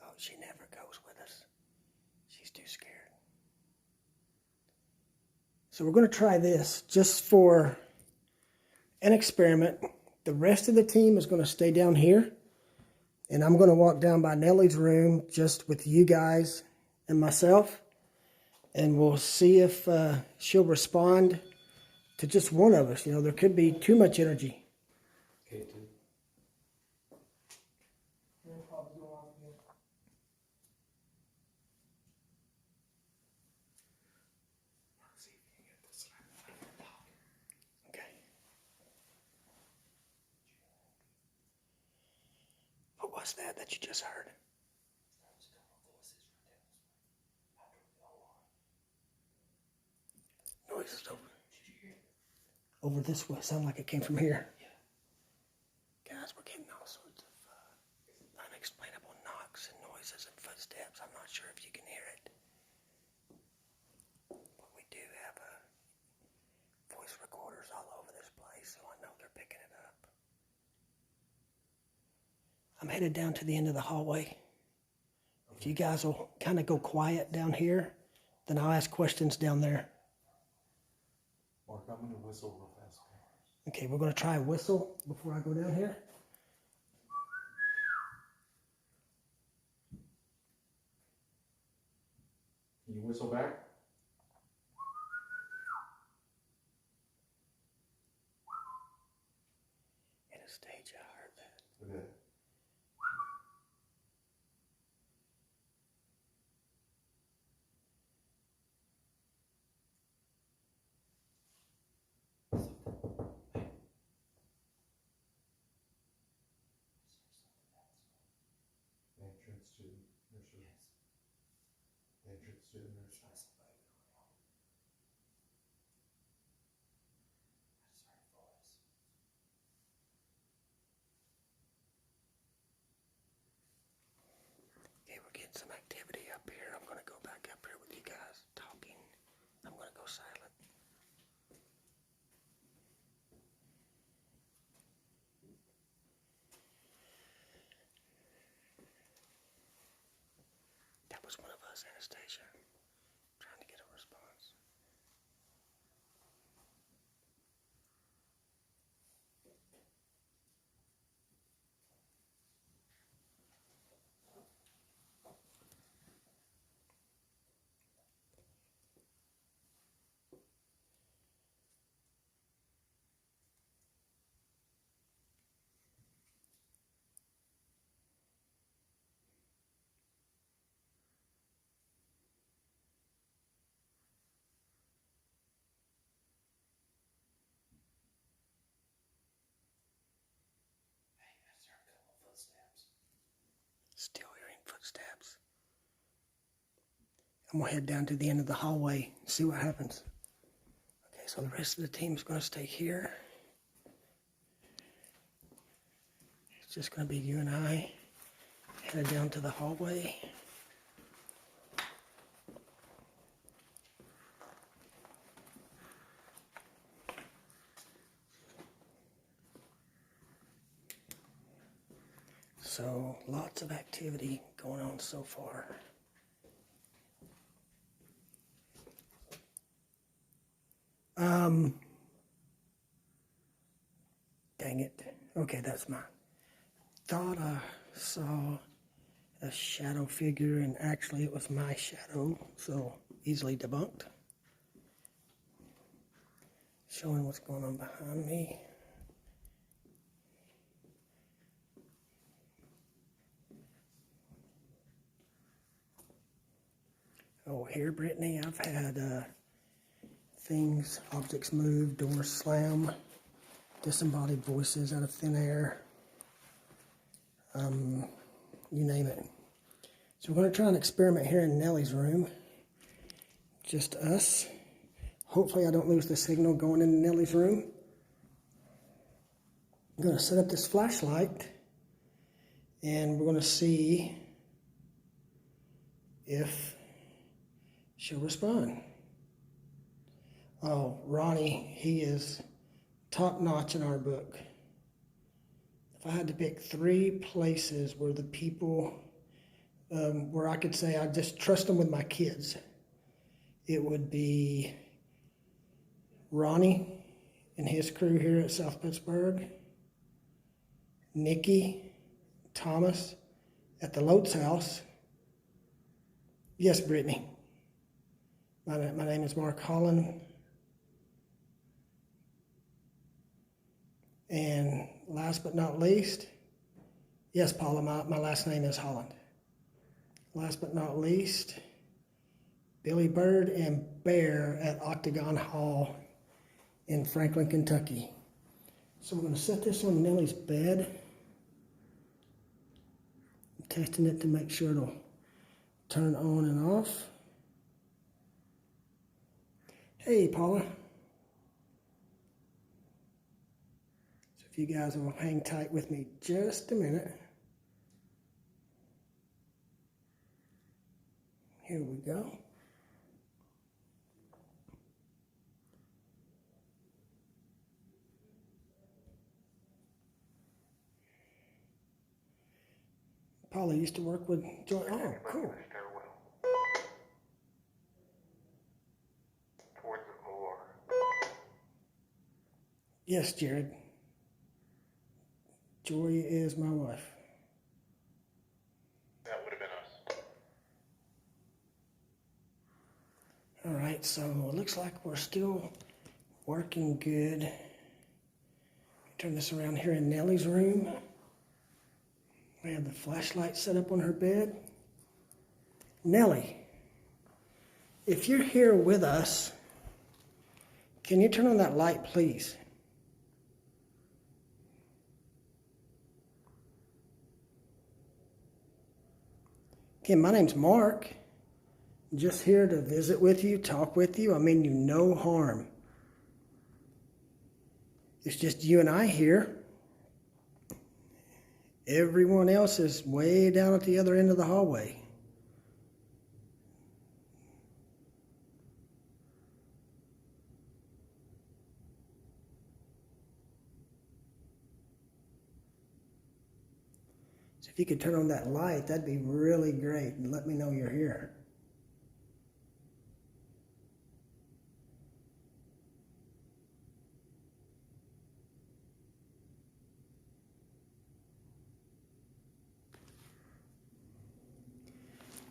Oh, she never goes with us. She's too scared. So we're going to try this just for an experiment. The rest of the team is going to stay down here. And I'm going to walk down by Nellie's room just with you guys and myself. And we'll see if she'll respond to just one of us. You know, there could be too much energy. Okay, too. Okay. What was that you just heard? Noises over this way. Sound like it came from here. Guys, we're getting all sorts of unexplainable knocks and noises and footsteps. I'm not sure if you can hear it. But we do have voice recorders all over this place, so I know they're picking it up. I'm headed down to the end of the hallway. If you guys will kind of go quiet down here, then I'll ask questions down there. Mark, I'm going to whistle real fast. Okay, we're going to try a whistle before I go down here. Can you whistle back? Okay, we're getting some activity up here. I'm gonna go back up here with you guys talking. I'm gonna go silent. That was one of us, Anastasia, trying to get a response. Still hearing footsteps. I'm gonna head down to the end of the hallway and see what happens. Okay, so the rest of the team's gonna stay here. It's just gonna be you and I headed down to the hallway. So lots of activity going on so far. Dang it. Okay, that's mine. Thought I saw a shadow figure, and actually it was my shadow, so easily debunked. Showing what's going on behind me. Oh, here, Brittany, I've had things, objects move, doors slam, disembodied voices out of thin air. You name it. So we're going to try an experiment here in Nellie's room. Just us. Hopefully I don't lose the signal going into Nellie's room. I'm going to set up this flashlight and we're going to see if she'll respond. Oh, Ronnie, he is top notch in our book. If I had to pick 3 places where the people, where I could say I just trust them with my kids, it would be Ronnie and his crew here at South Pittsburg, Nikki, Thomas at the Lotes house. Yes, Brittany. My name is Mark Holland. And last but not least, yes, Paula, my last name is Holland. Last but not least, Billy Bird and Bear at Octagon Hall in Franklin, Kentucky. So we're going to set this on Nellie's bed. I'm testing it to make sure it'll turn on and off. Hey, Paula. So if you guys will hang tight with me just a minute. Here we go. Paula used to work with Joy. Oh, cool. Towards the floor. Yes, Jared. Joy is my wife. That would have been us. All right, so it looks like we're still working good. Turn this around here in Nellie's room. We have the flashlight set up on her bed. Nellie, if you're here with us, can you turn on that light, please? Okay, my name's Mark. Just here to visit with you, talk with you. I mean you no harm. It's just you and I here. Everyone else is way down at the other end of the hallway. So if you could turn on that light, that'd be really great, and let me know you're here.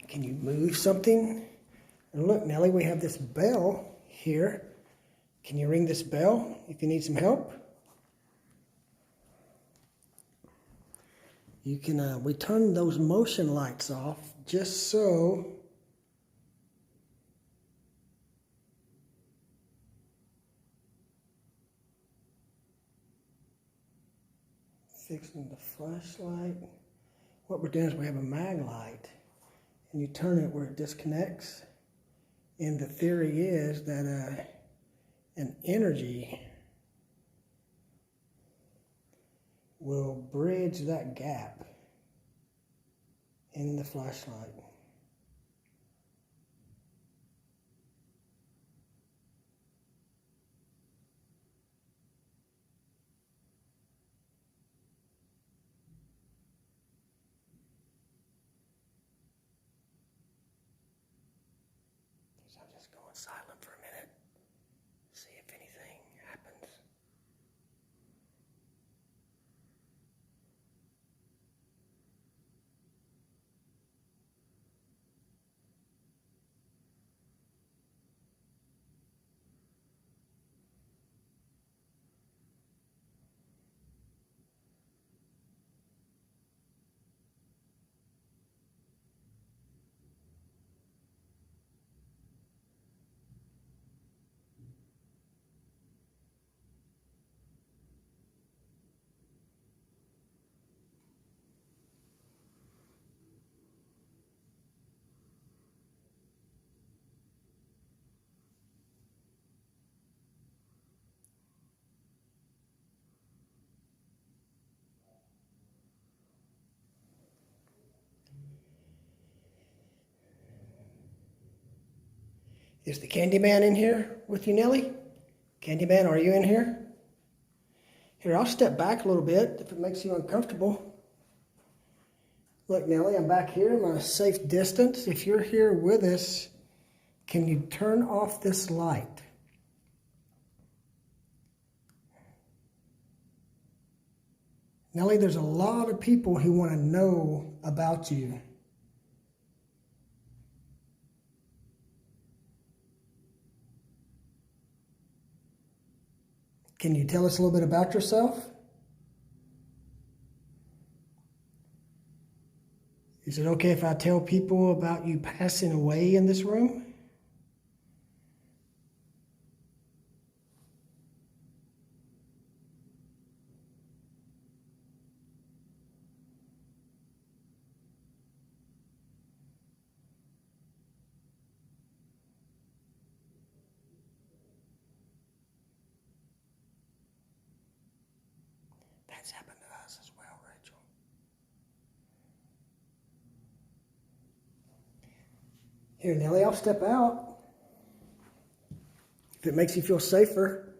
Can you move something? And look, Nellie, we have this bell here. Can you ring this bell if you need some help? You can, we turn those motion lights off just so fixing the flashlight. What we're doing is we have a mag light, and you turn it where it disconnects. And the theory is that an energy will bridge that gap in the flashlight. So I'm just going silent for a minute, see if anything happens. Is the Candyman in here with you, Nellie? Candyman, are you in here? Here, I'll step back a little bit if it makes you uncomfortable. Look, Nellie, I'm back here. I'm at a safe distance. If you're here with us, can you turn off this light? Nellie, there's a lot of people who want to know about you. Can you tell us a little bit about yourself? Is it okay if I tell people about you passing away in this room? That's happened to us as well, Rachel. Here, Nellie, I'll step out. If it makes you feel safer.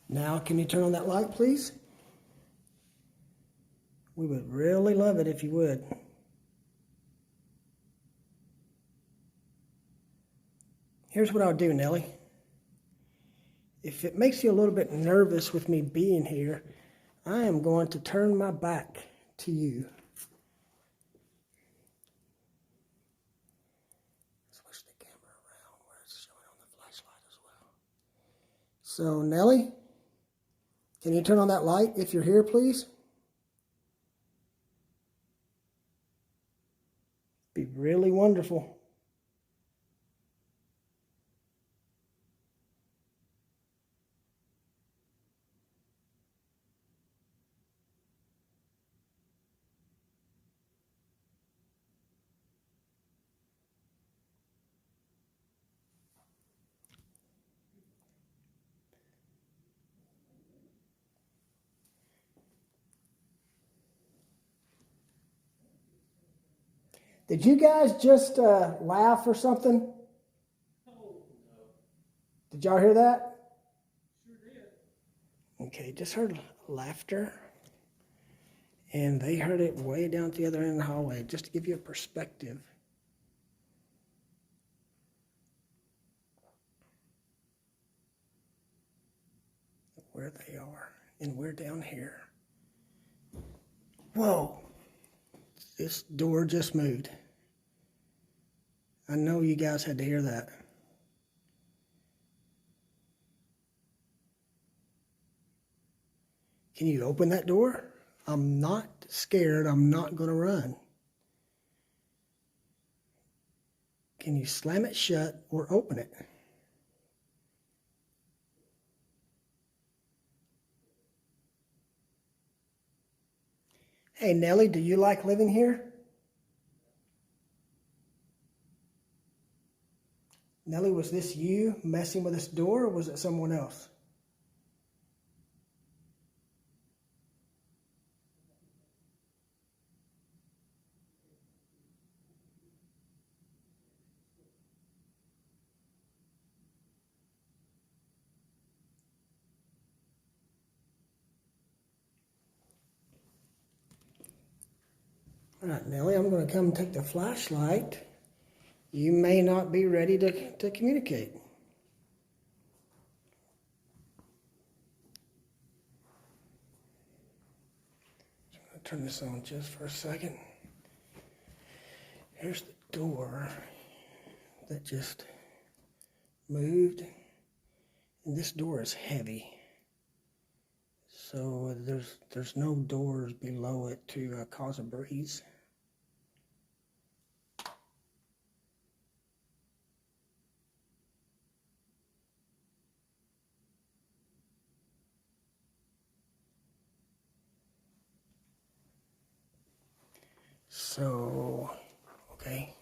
Now, can you turn on that light, please? We would really love it if you would. Here's what I'll do, Nellie. If it makes you a little bit nervous with me being here, I am going to turn my back to you. Switch the camera around where it's showing on the flashlight as well. So, Nellie, can you turn on that light if you're here, please? Be really wonderful. Did you guys just laugh or something? Did y'all hear that? Okay, just heard laughter. And they heard it way down at the other end of the hallway, just to give you a perspective. Where they are, and we're down here. Whoa, this door just moved. I know you guys had to hear that. Can you open that door? I'm not scared. I'm not going to run. Can you slam it shut or open it? Hey, Nellie, do you like living here? Nellie, was this you messing with this door, or was it someone else? All right, Nellie, I'm going to come take the flashlight. You may not be ready to communicate. I'm going to turn this on just for a second. Here's the door that just moved. And this door is heavy. So there's no doors below it to cause a breeze. So, okay.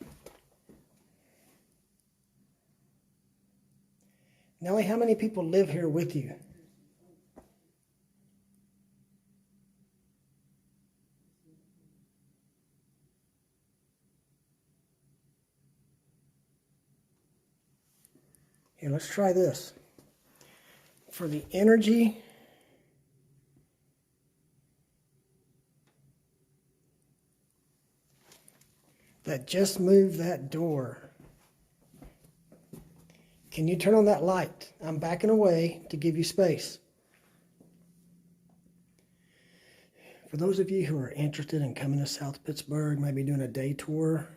Nellie, how many people live here with you? Here, let's try this. For the energy, that just moved that door, can you turn on that light? I'm backing away to give you space. For those of you who are interested in coming to South Pittsburg, maybe doing a day tour,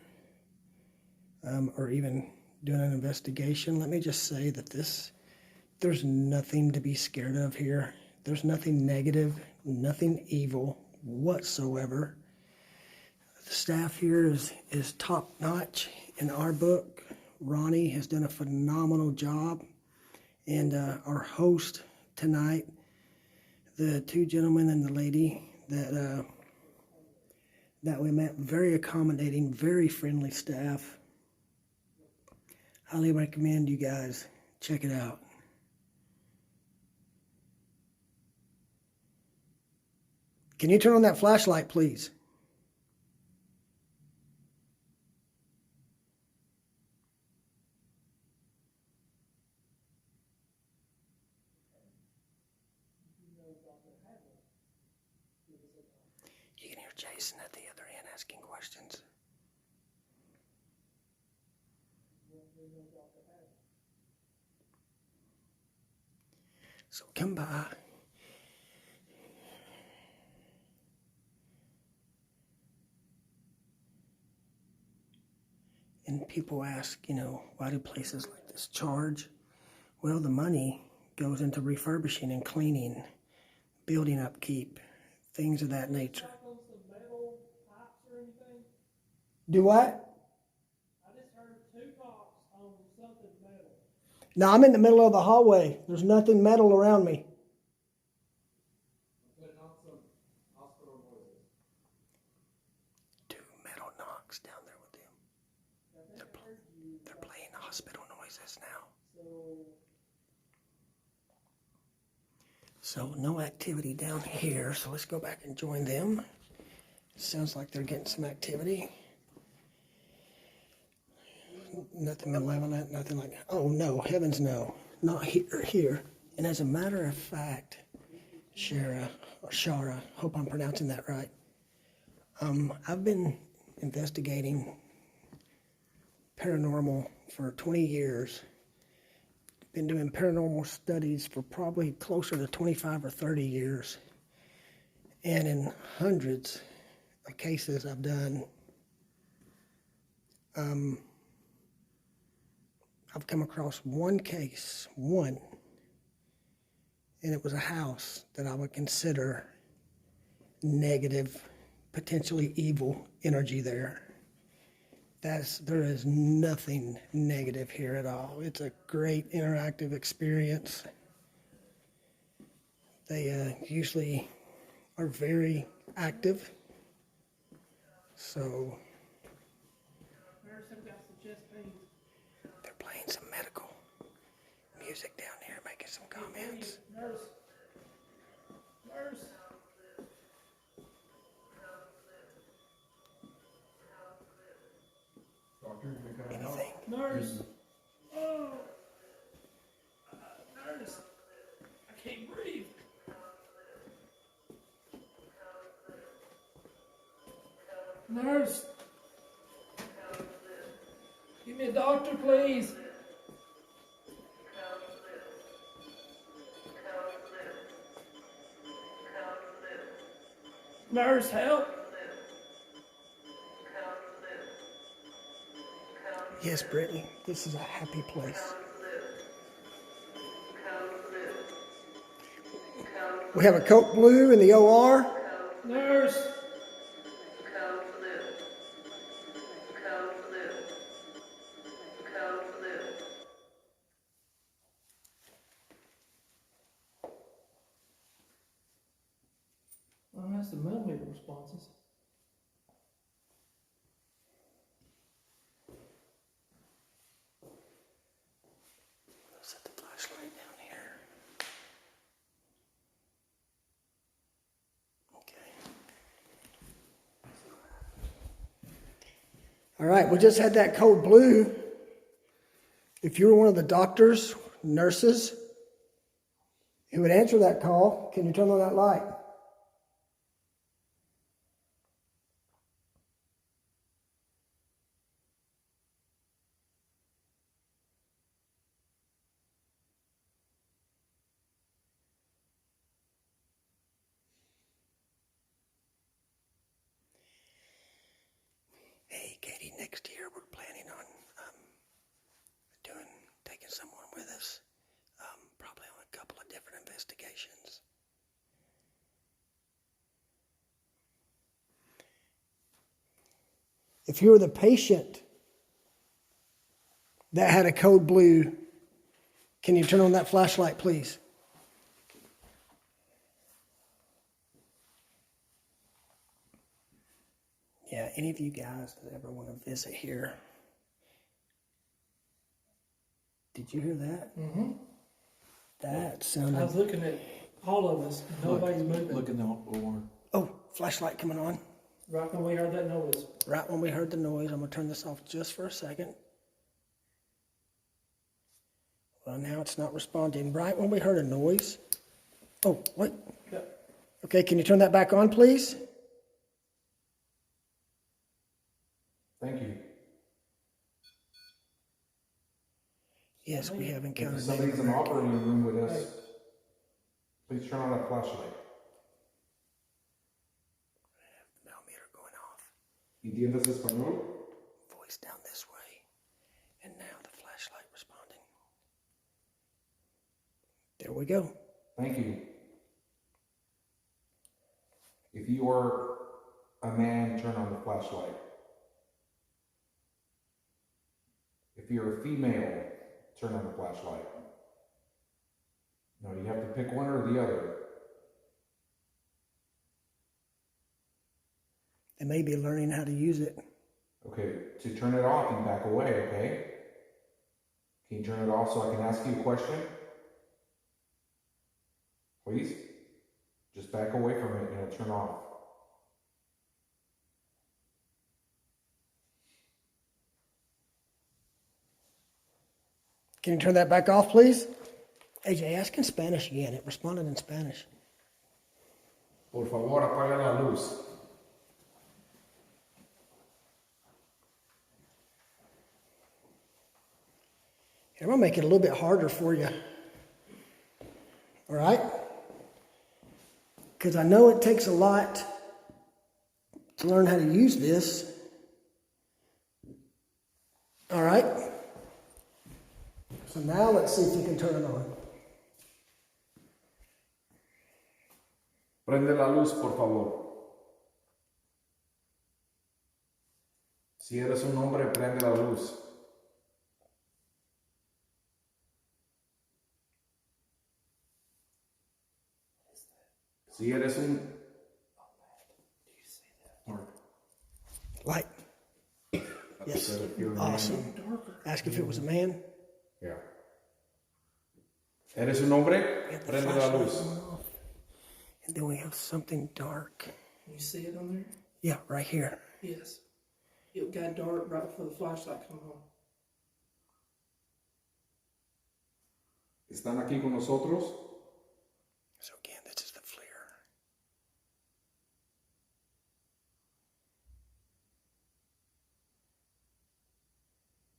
or even doing an investigation, let me just say that there's nothing to be scared of here. There's nothing negative, nothing evil whatsoever. The staff here is top notch in our book. Ronnie has done a phenomenal job. And our host tonight, the two gentlemen and the lady that we met, very accommodating, very friendly staff. Highly recommend you guys check it out. Can you turn on that flashlight, please? You can hear Jason at the other end asking questions. So come by. And people ask, why do places like this charge? Well, the money goes into refurbishing and cleaning, building upkeep, things of that nature. Do what? I just heard 2 pops on something metal. No, I'm in the middle of the hallway. There's nothing metal around me. Two metal knocks down there with them. They're playing hospital noises now. So no activity down here. So let's go back and join them. Sounds like they're getting some activity. Nothing malevolent, nothing like that. Oh no, heavens no. Not here. And as a matter of fact, Shara, hope I'm pronouncing that right. I've been investigating paranormal for 20 years. Been doing paranormal studies for probably closer to 25 or 30 years. And in hundreds of cases I've done, I've come across one case, and it was a house that I would consider negative, potentially evil energy there. There is nothing negative here at all. It's a great interactive experience. They usually are very active. So they're playing some medical music down here, making some comments. Nurse. Anything. Nurse. Oh. Nurse. I can't breathe. Nurse. Give me a doctor, please. Nurse, help. Yes, Brittany, this is a happy place. We have a Coke Blue in the OR. Nurse. Well, that's the millimeter responses. Set the flashlight down here. Okay. All right, we just had that Code Blue. If you were one of the doctors, nurses, who would answer that call, can you turn on that light? Hey, Katie, next year we're planning on taking someone with us, probably on a couple of different investigations. If you were the patient that had a Code Blue, can you turn on that flashlight, please? Yeah, any of you guys that ever want to visit here, did you hear that? Mm-hmm. That I was sounded... looking at all of us. Nobody's moving. Look in the OR. Oh, flashlight coming on. Right when we heard that noise. Right when we heard the noise, I'm going to turn this off just for a second. Well, now it's not responding. Right when we heard a noise. Oh, wait. Yep. Okay, can you turn that back on, please? Thank you. Yes, we have encountered If somebody's in the operating room with us, please turn on that flashlight. Millimeter going off. ¿Entiendes español? Voice down this way. And now the flashlight responding. There we go. Thank you. If you are a man, turn on the flashlight. If you're a female, turn on the flashlight. No, you have to pick one or the other. They may be learning how to use it. Okay, to turn it off, you back away, okay? Can you turn it off so I can ask you a question? Please? Just back away from it and it'll turn off. Can you turn that back off, please? AJ, ask in Spanish again. It responded in Spanish. Por favor, apaga la luz. Here, I'm going to make it a little bit harder for you. All right? Because I know it takes a lot to learn how to use this. All right? So now let's see if you can turn it on. Prende la luz, por favor. Si eres un hombre, prende la luz. Si eres un... Light. Yes. So if you're a Awesome. man- Ask if it was a man. Yeah. ¿Eres un hombre? Get the Prende la flashlight luz. on off. And then we have something dark. You see it on there? Yeah, right here. Yes. It got dark right before the flashlight come on. ¿Están aquí con nosotros? So again, this is the flare.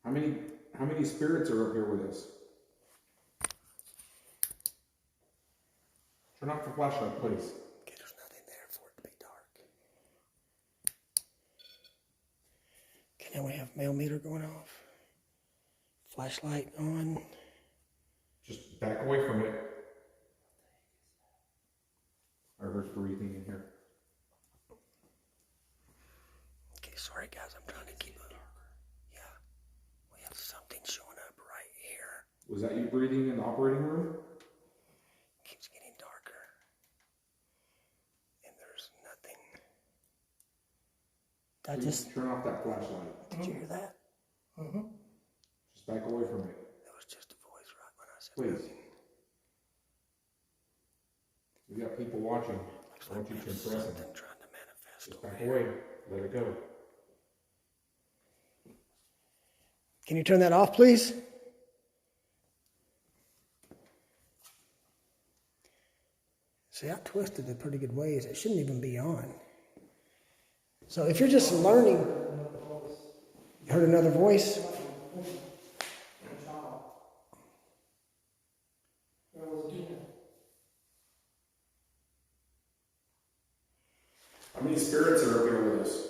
How many spirits are up here with us? Turn off the flashlight, please. Okay, there's nothing there for it to be dark. Okay, now we have mail meter going off. Flashlight on. Just back away from it. I heard breathing in here. Okay, sorry guys, I'm trying to keep it. Yeah, we have something showing up right here. Was that you breathing in the operating room? Keeps getting darker. And there's nothing. Did I Please just, turn off that flashlight. did you hear that? Mm-hmm. Just back away from it. That was just a voice right when I said Please. nothing. We got people watching. Looks I want like you we to have impress them. something trying to manifest Just over back here. away. Let it go. Can you turn that off, please? See, I twisted it pretty good ways. It shouldn't even be on. So if you're just learning, you heard another voice? There was again. How many spirits are up here with us?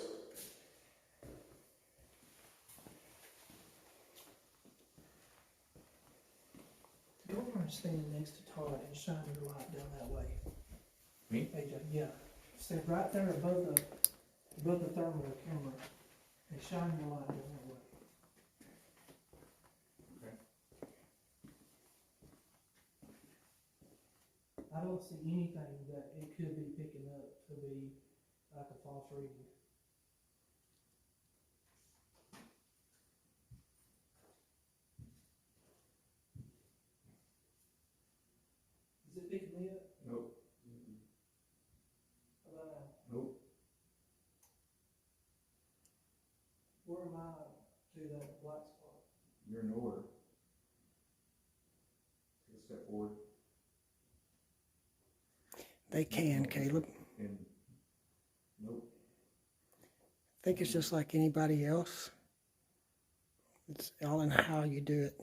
Go over and stand next to Todd and shine your light down that way. Me? AJ, yeah. Stand right there above the thermal camera and shine your light down that way. Okay. I don't see anything that it could be picking up to be like a false reading. Is it picking me up? Nope. How about now? Nope. Where am I to that black spot? You're nowhere. Take a step forward. They can, Caleb. And nope. I think it's just like anybody else. It's all in how you do it.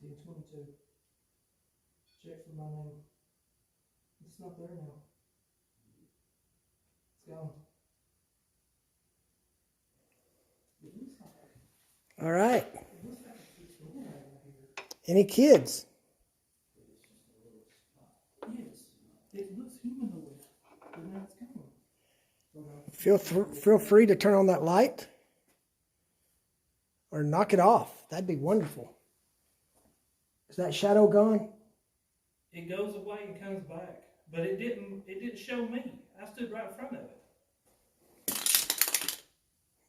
$10.22. Check for my name. It's not there now. It's gone. It looks like, All right. it looks like it's going over here. Any kids? Yes, it looks humanoid, but now it's gone. Feel free to turn on that light or knock it off. That'd be wonderful. Is that shadow gone? It goes away and comes back, but it didn't show me. I stood right in front of it.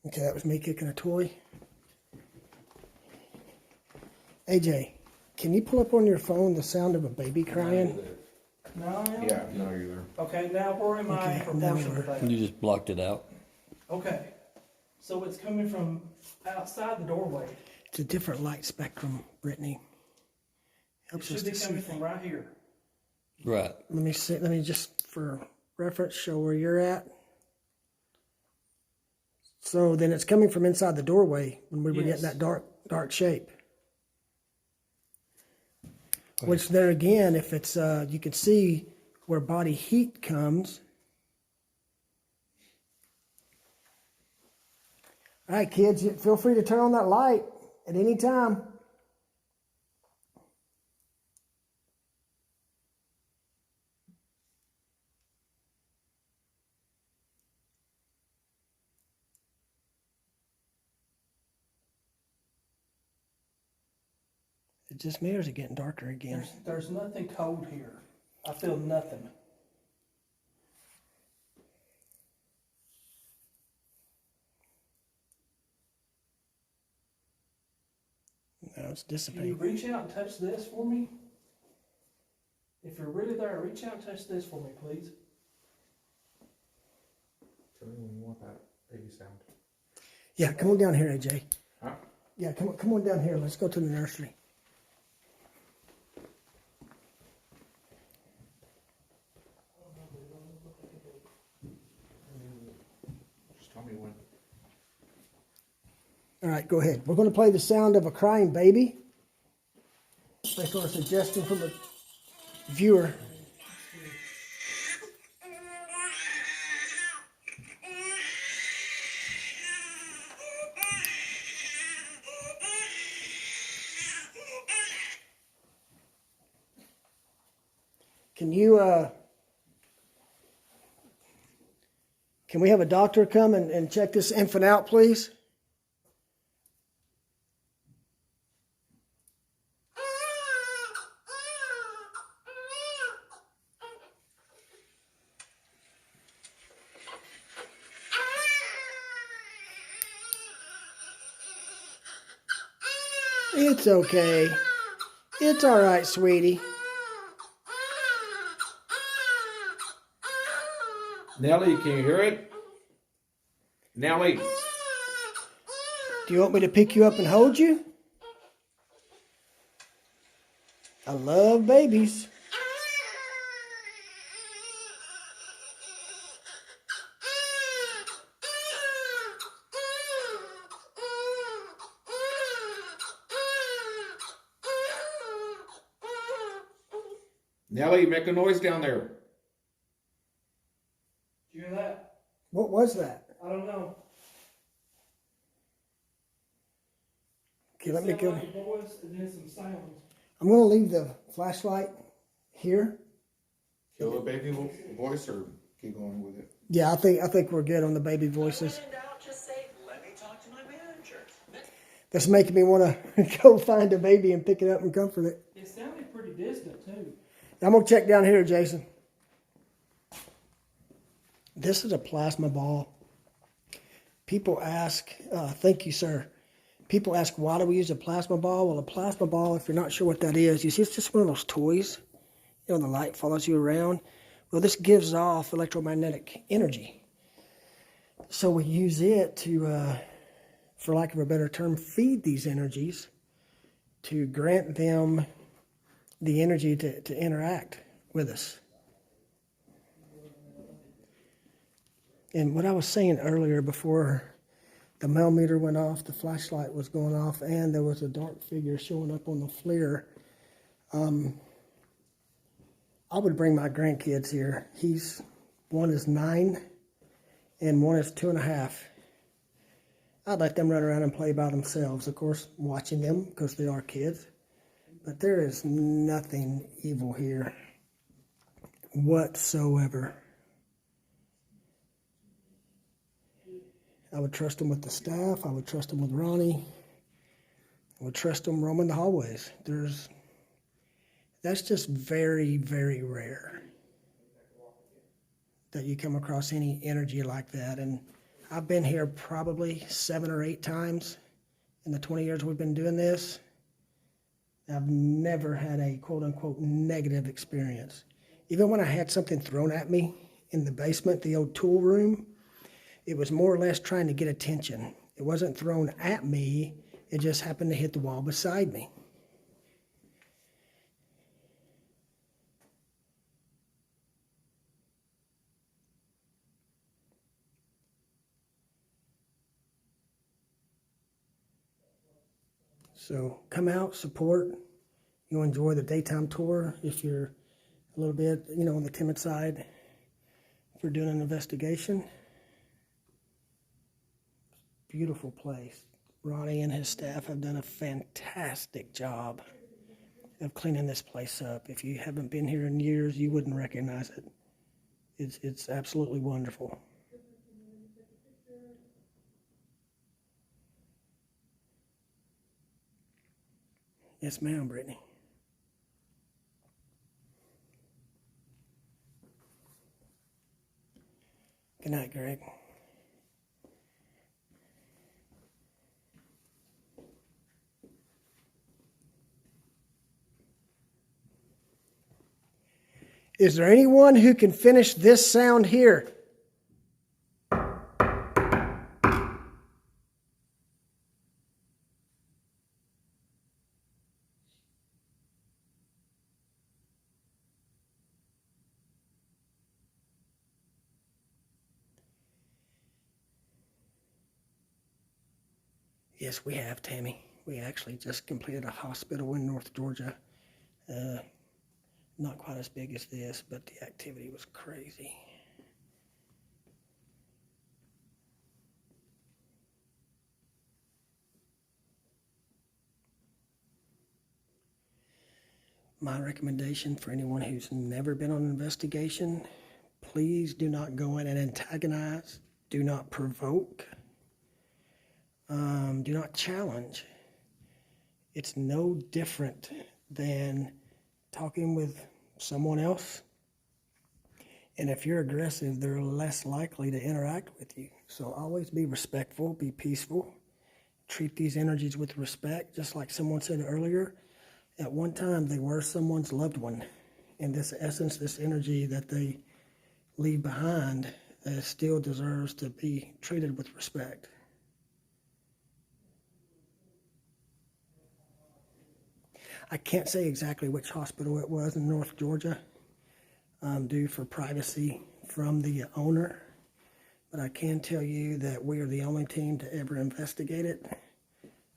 Okay, that was me kicking a toy. AJ, can you pull up on your phone the sound of a baby crying? No. Yeah, no, you're there. Okay, now where am I in Okay, proportion now to that? You just blocked it out. Okay, so it's coming from outside the doorway. It's a different light spectrum, Brittany. It Helps should us be to see coming from things. right here. Right. Let me see. Let me just, for reference, show where you're at. So then it's coming from inside the doorway when we were Yes. getting that dark shape. Which there again, if it's, you can see where body heat comes. All right, kids, feel free to turn on that light at any time. Is it just me or is it getting darker again? There's nothing cold here. I feel nothing. No, it's Can you dissipating. reach out and touch this for me? If you're really there, reach out and touch this for me, please. Tell me when you want that baby sound. Yeah, come on down here, AJ. Huh? Yeah, come on down here. Let's go to the nursery. Just tell me when. All right, go ahead. We're going to play the sound of a crying baby. Based on a suggestion from a viewer. Can we have a doctor come and check this infant out, please? It's okay. It's all right, sweetie. Nellie, can you hear it? Nellie. Do you want me to pick you up and hold you? I love babies. Nellie, make a noise down there. Did you hear that? What was that? I don't know. Okay, let me go. Like a voice and then some sounds. I'm going to leave the flashlight here. Kill the baby voice or keep going with it? Yeah, I think we're good on the baby voices. That's making me want to go find a baby and pick it up and comfort it. It sounded pretty distant too. I'm going to check down here, Jason. This is a plasma ball. People ask, thank you, sir. People ask, why do we use a plasma ball? Well, a plasma ball, if you're not sure what that is, you see, it's just one of those toys. You know, the light follows you around. Well, this gives off electromagnetic energy. So we use it to, for lack of a better term, feed these energies to grant them the energy to interact with us. And what I was saying earlier before the millimeter went off, the flashlight was going off, and there was a dark figure showing up on the FLIR. I would bring my grandkids here. One is 9 and one is 2.5. I'd let them run around and play by themselves, of course, watching them because they are kids. But there is nothing evil here whatsoever. I would trust them with the staff. I would trust them with Ronnie. I would trust them roaming the hallways. That's just very, very rare that you come across any energy like that. And I've been here probably 7 or 8 times in the 20 years we've been doing this. I've never had a quote-unquote negative experience. Even when I had something thrown at me in the basement, the old tool room, it was more or less trying to get attention. It wasn't thrown at me, it just happened to hit the wall beside me. So come out, support. You'll enjoy the daytime tour if you're a little bit, on the timid side for doing an investigation. Beautiful place. Ronnie and his staff have done a fantastic job of cleaning this place up. If you haven't been here in years, you wouldn't recognize it. It's absolutely wonderful. Yes, ma'am, Brittany. Good night, Greg. Is there anyone who can finish this sound here? Yes, we have, Tammy. We actually just completed a hospital in North Georgia. Not quite as big as this, but the activity was crazy. My recommendation for anyone who's never been on an investigation, please do not go in and antagonize. Do not provoke. Do not challenge. It's no different than talking with someone else. And if you're aggressive, they're less likely to interact with you. So always be respectful, be peaceful. Treat these energies with respect. Just like someone said earlier, at one time they were someone's loved one. And this essence, this energy that they leave behind still deserves to be treated with respect. I can't say exactly which hospital it was in North Georgia, due for privacy from the owner. But I can tell you that we are the only team to ever investigate it.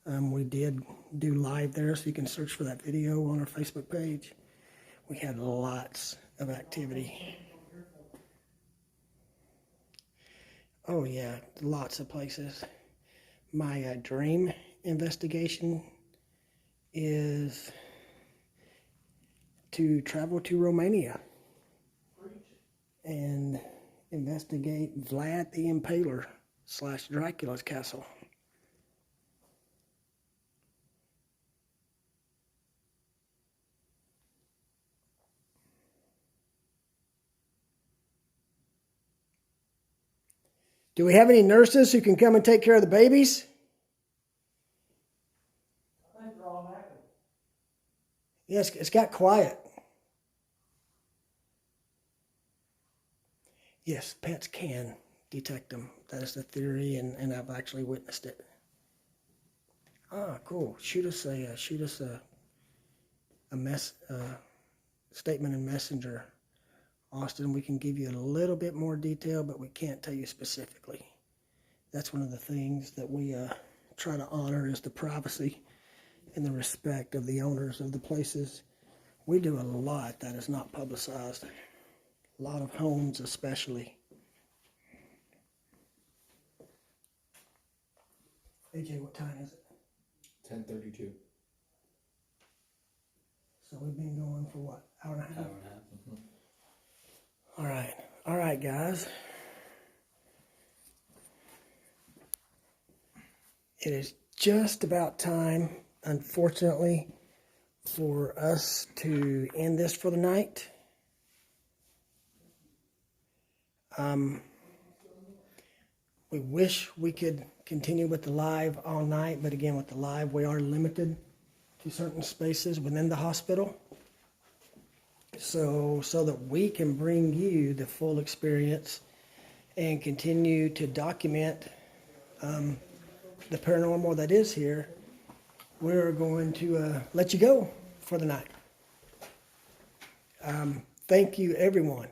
We did do live there, so you can search for that video on our Facebook page. We had lots of activity. Oh yeah, lots of places. My dream investigation is to travel to Romania and investigate Vlad the Impaler / Dracula's castle. Do we have any nurses who can come and take care of the babies? Yes, it's got quiet. Yes, pets can detect them. That is the theory, and I've actually witnessed it. Ah, cool. Shoot us a statement in Messenger, Austin. We can give you a little bit more detail, but we can't tell you specifically. That's one of the things that we try to honor, is the privacy and the respect of the owners of the places. We do a lot that is not publicized. A lot of homes especially. AJ, what time is it? 10:32. So we've been going for what, hour and a half? Hour and a half. Mm-hmm. All right, guys. It is just about time, unfortunately, for us to end this for the night. We wish we could continue with the live all night, but again, with the live, we are limited to certain spaces within the hospital. So that we can bring you the full experience and continue to document the paranormal that is here, we're going to let you go for the night. Thank you, everyone,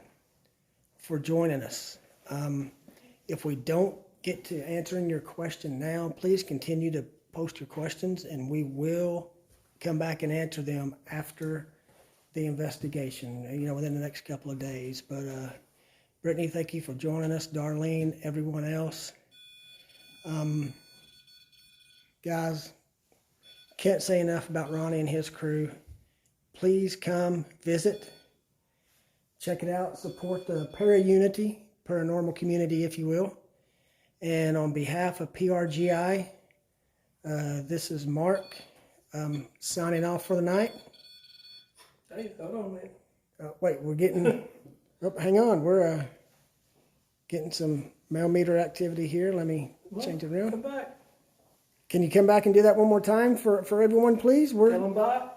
for joining us. If we don't get to answering your question now, please continue to post your questions, and we will come back and answer them after the investigation, within the next couple of days. But Brittany, thank you for joining us. Darlene, everyone else. Guys, can't say enough about Ronnie and his crew. Please come visit. Check it out. Support the para-unity, paranormal community, if you will. And on behalf of PRGI, this is Mark signing off for the night. Hey, hold on, man. Wait, we're getting... hang on. We're getting some mail meter activity here. Let me change it around. Come back. Can you come back and do that one more time for everyone, please? Tell them bye.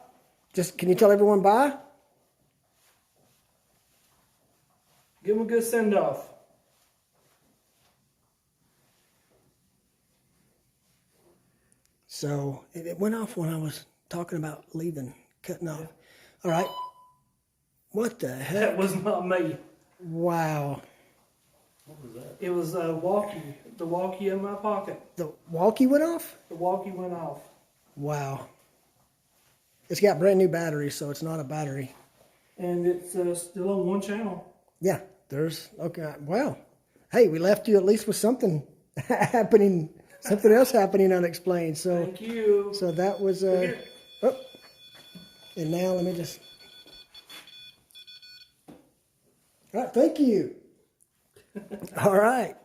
Can you tell everyone bye? Give them a good send-off. So it went off when I was talking about leaving, cutting off. All right. What the heck? That was not me. Wow. What was that? It was a walkie. The walkie in my pocket. The walkie went off? The walkie went off. Wow. It's got brand new batteries, so it's not a battery. And it's still on one channel. Yeah, okay. Wow. Hey, we left you at least with something happening, something else happening unexplained. So, Thank you. so that was, and now let me just, all right, thank you. All right.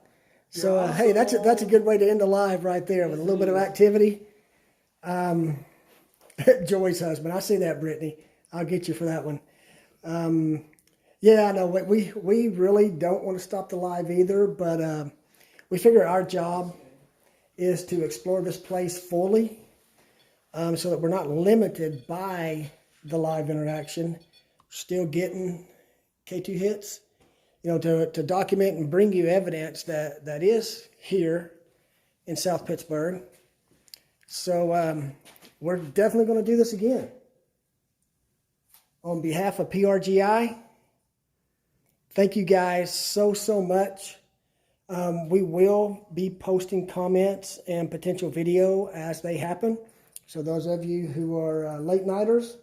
So, hey, that's a good way to end the live right there with a little bit of activity. Joy's husband. I see that, Brittany. I'll get you for that one. Yeah, I know. We really don't want to stop the live either, but we figure our job is to explore this place fully, so that we're not limited by the live interaction. Still getting K2 hits, to document and bring you evidence that is here in South Pittsburg. So we're definitely going to do this again. On behalf of PRGI, thank you guys so much. We will be posting comments and potential video as they happen. So those of you who are late nighters,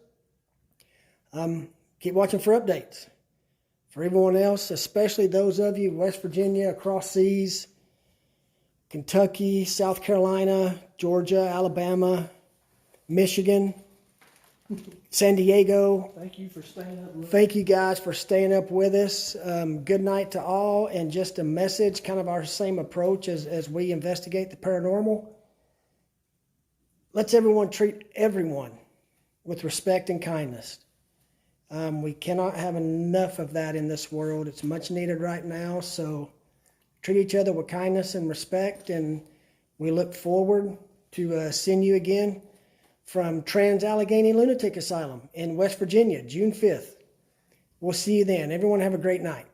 keep watching for updates. For everyone else, especially those of you in West Virginia, across seas, Kentucky, South Carolina, Georgia, Alabama, Michigan, San Diego. Thank you for staying up. Thank you guys for staying up with us. Good night to all. And just a message, kind of our same approach as we investigate the paranormal. Let's everyone treat everyone with respect and kindness. We cannot have enough of that in this world. It's much needed right now. So treat each other with kindness and respect. And we look forward to seeing you again from Trans-Allegheny Lunatic Asylum in West Virginia, June 5th. We'll see you then. Everyone have a great night.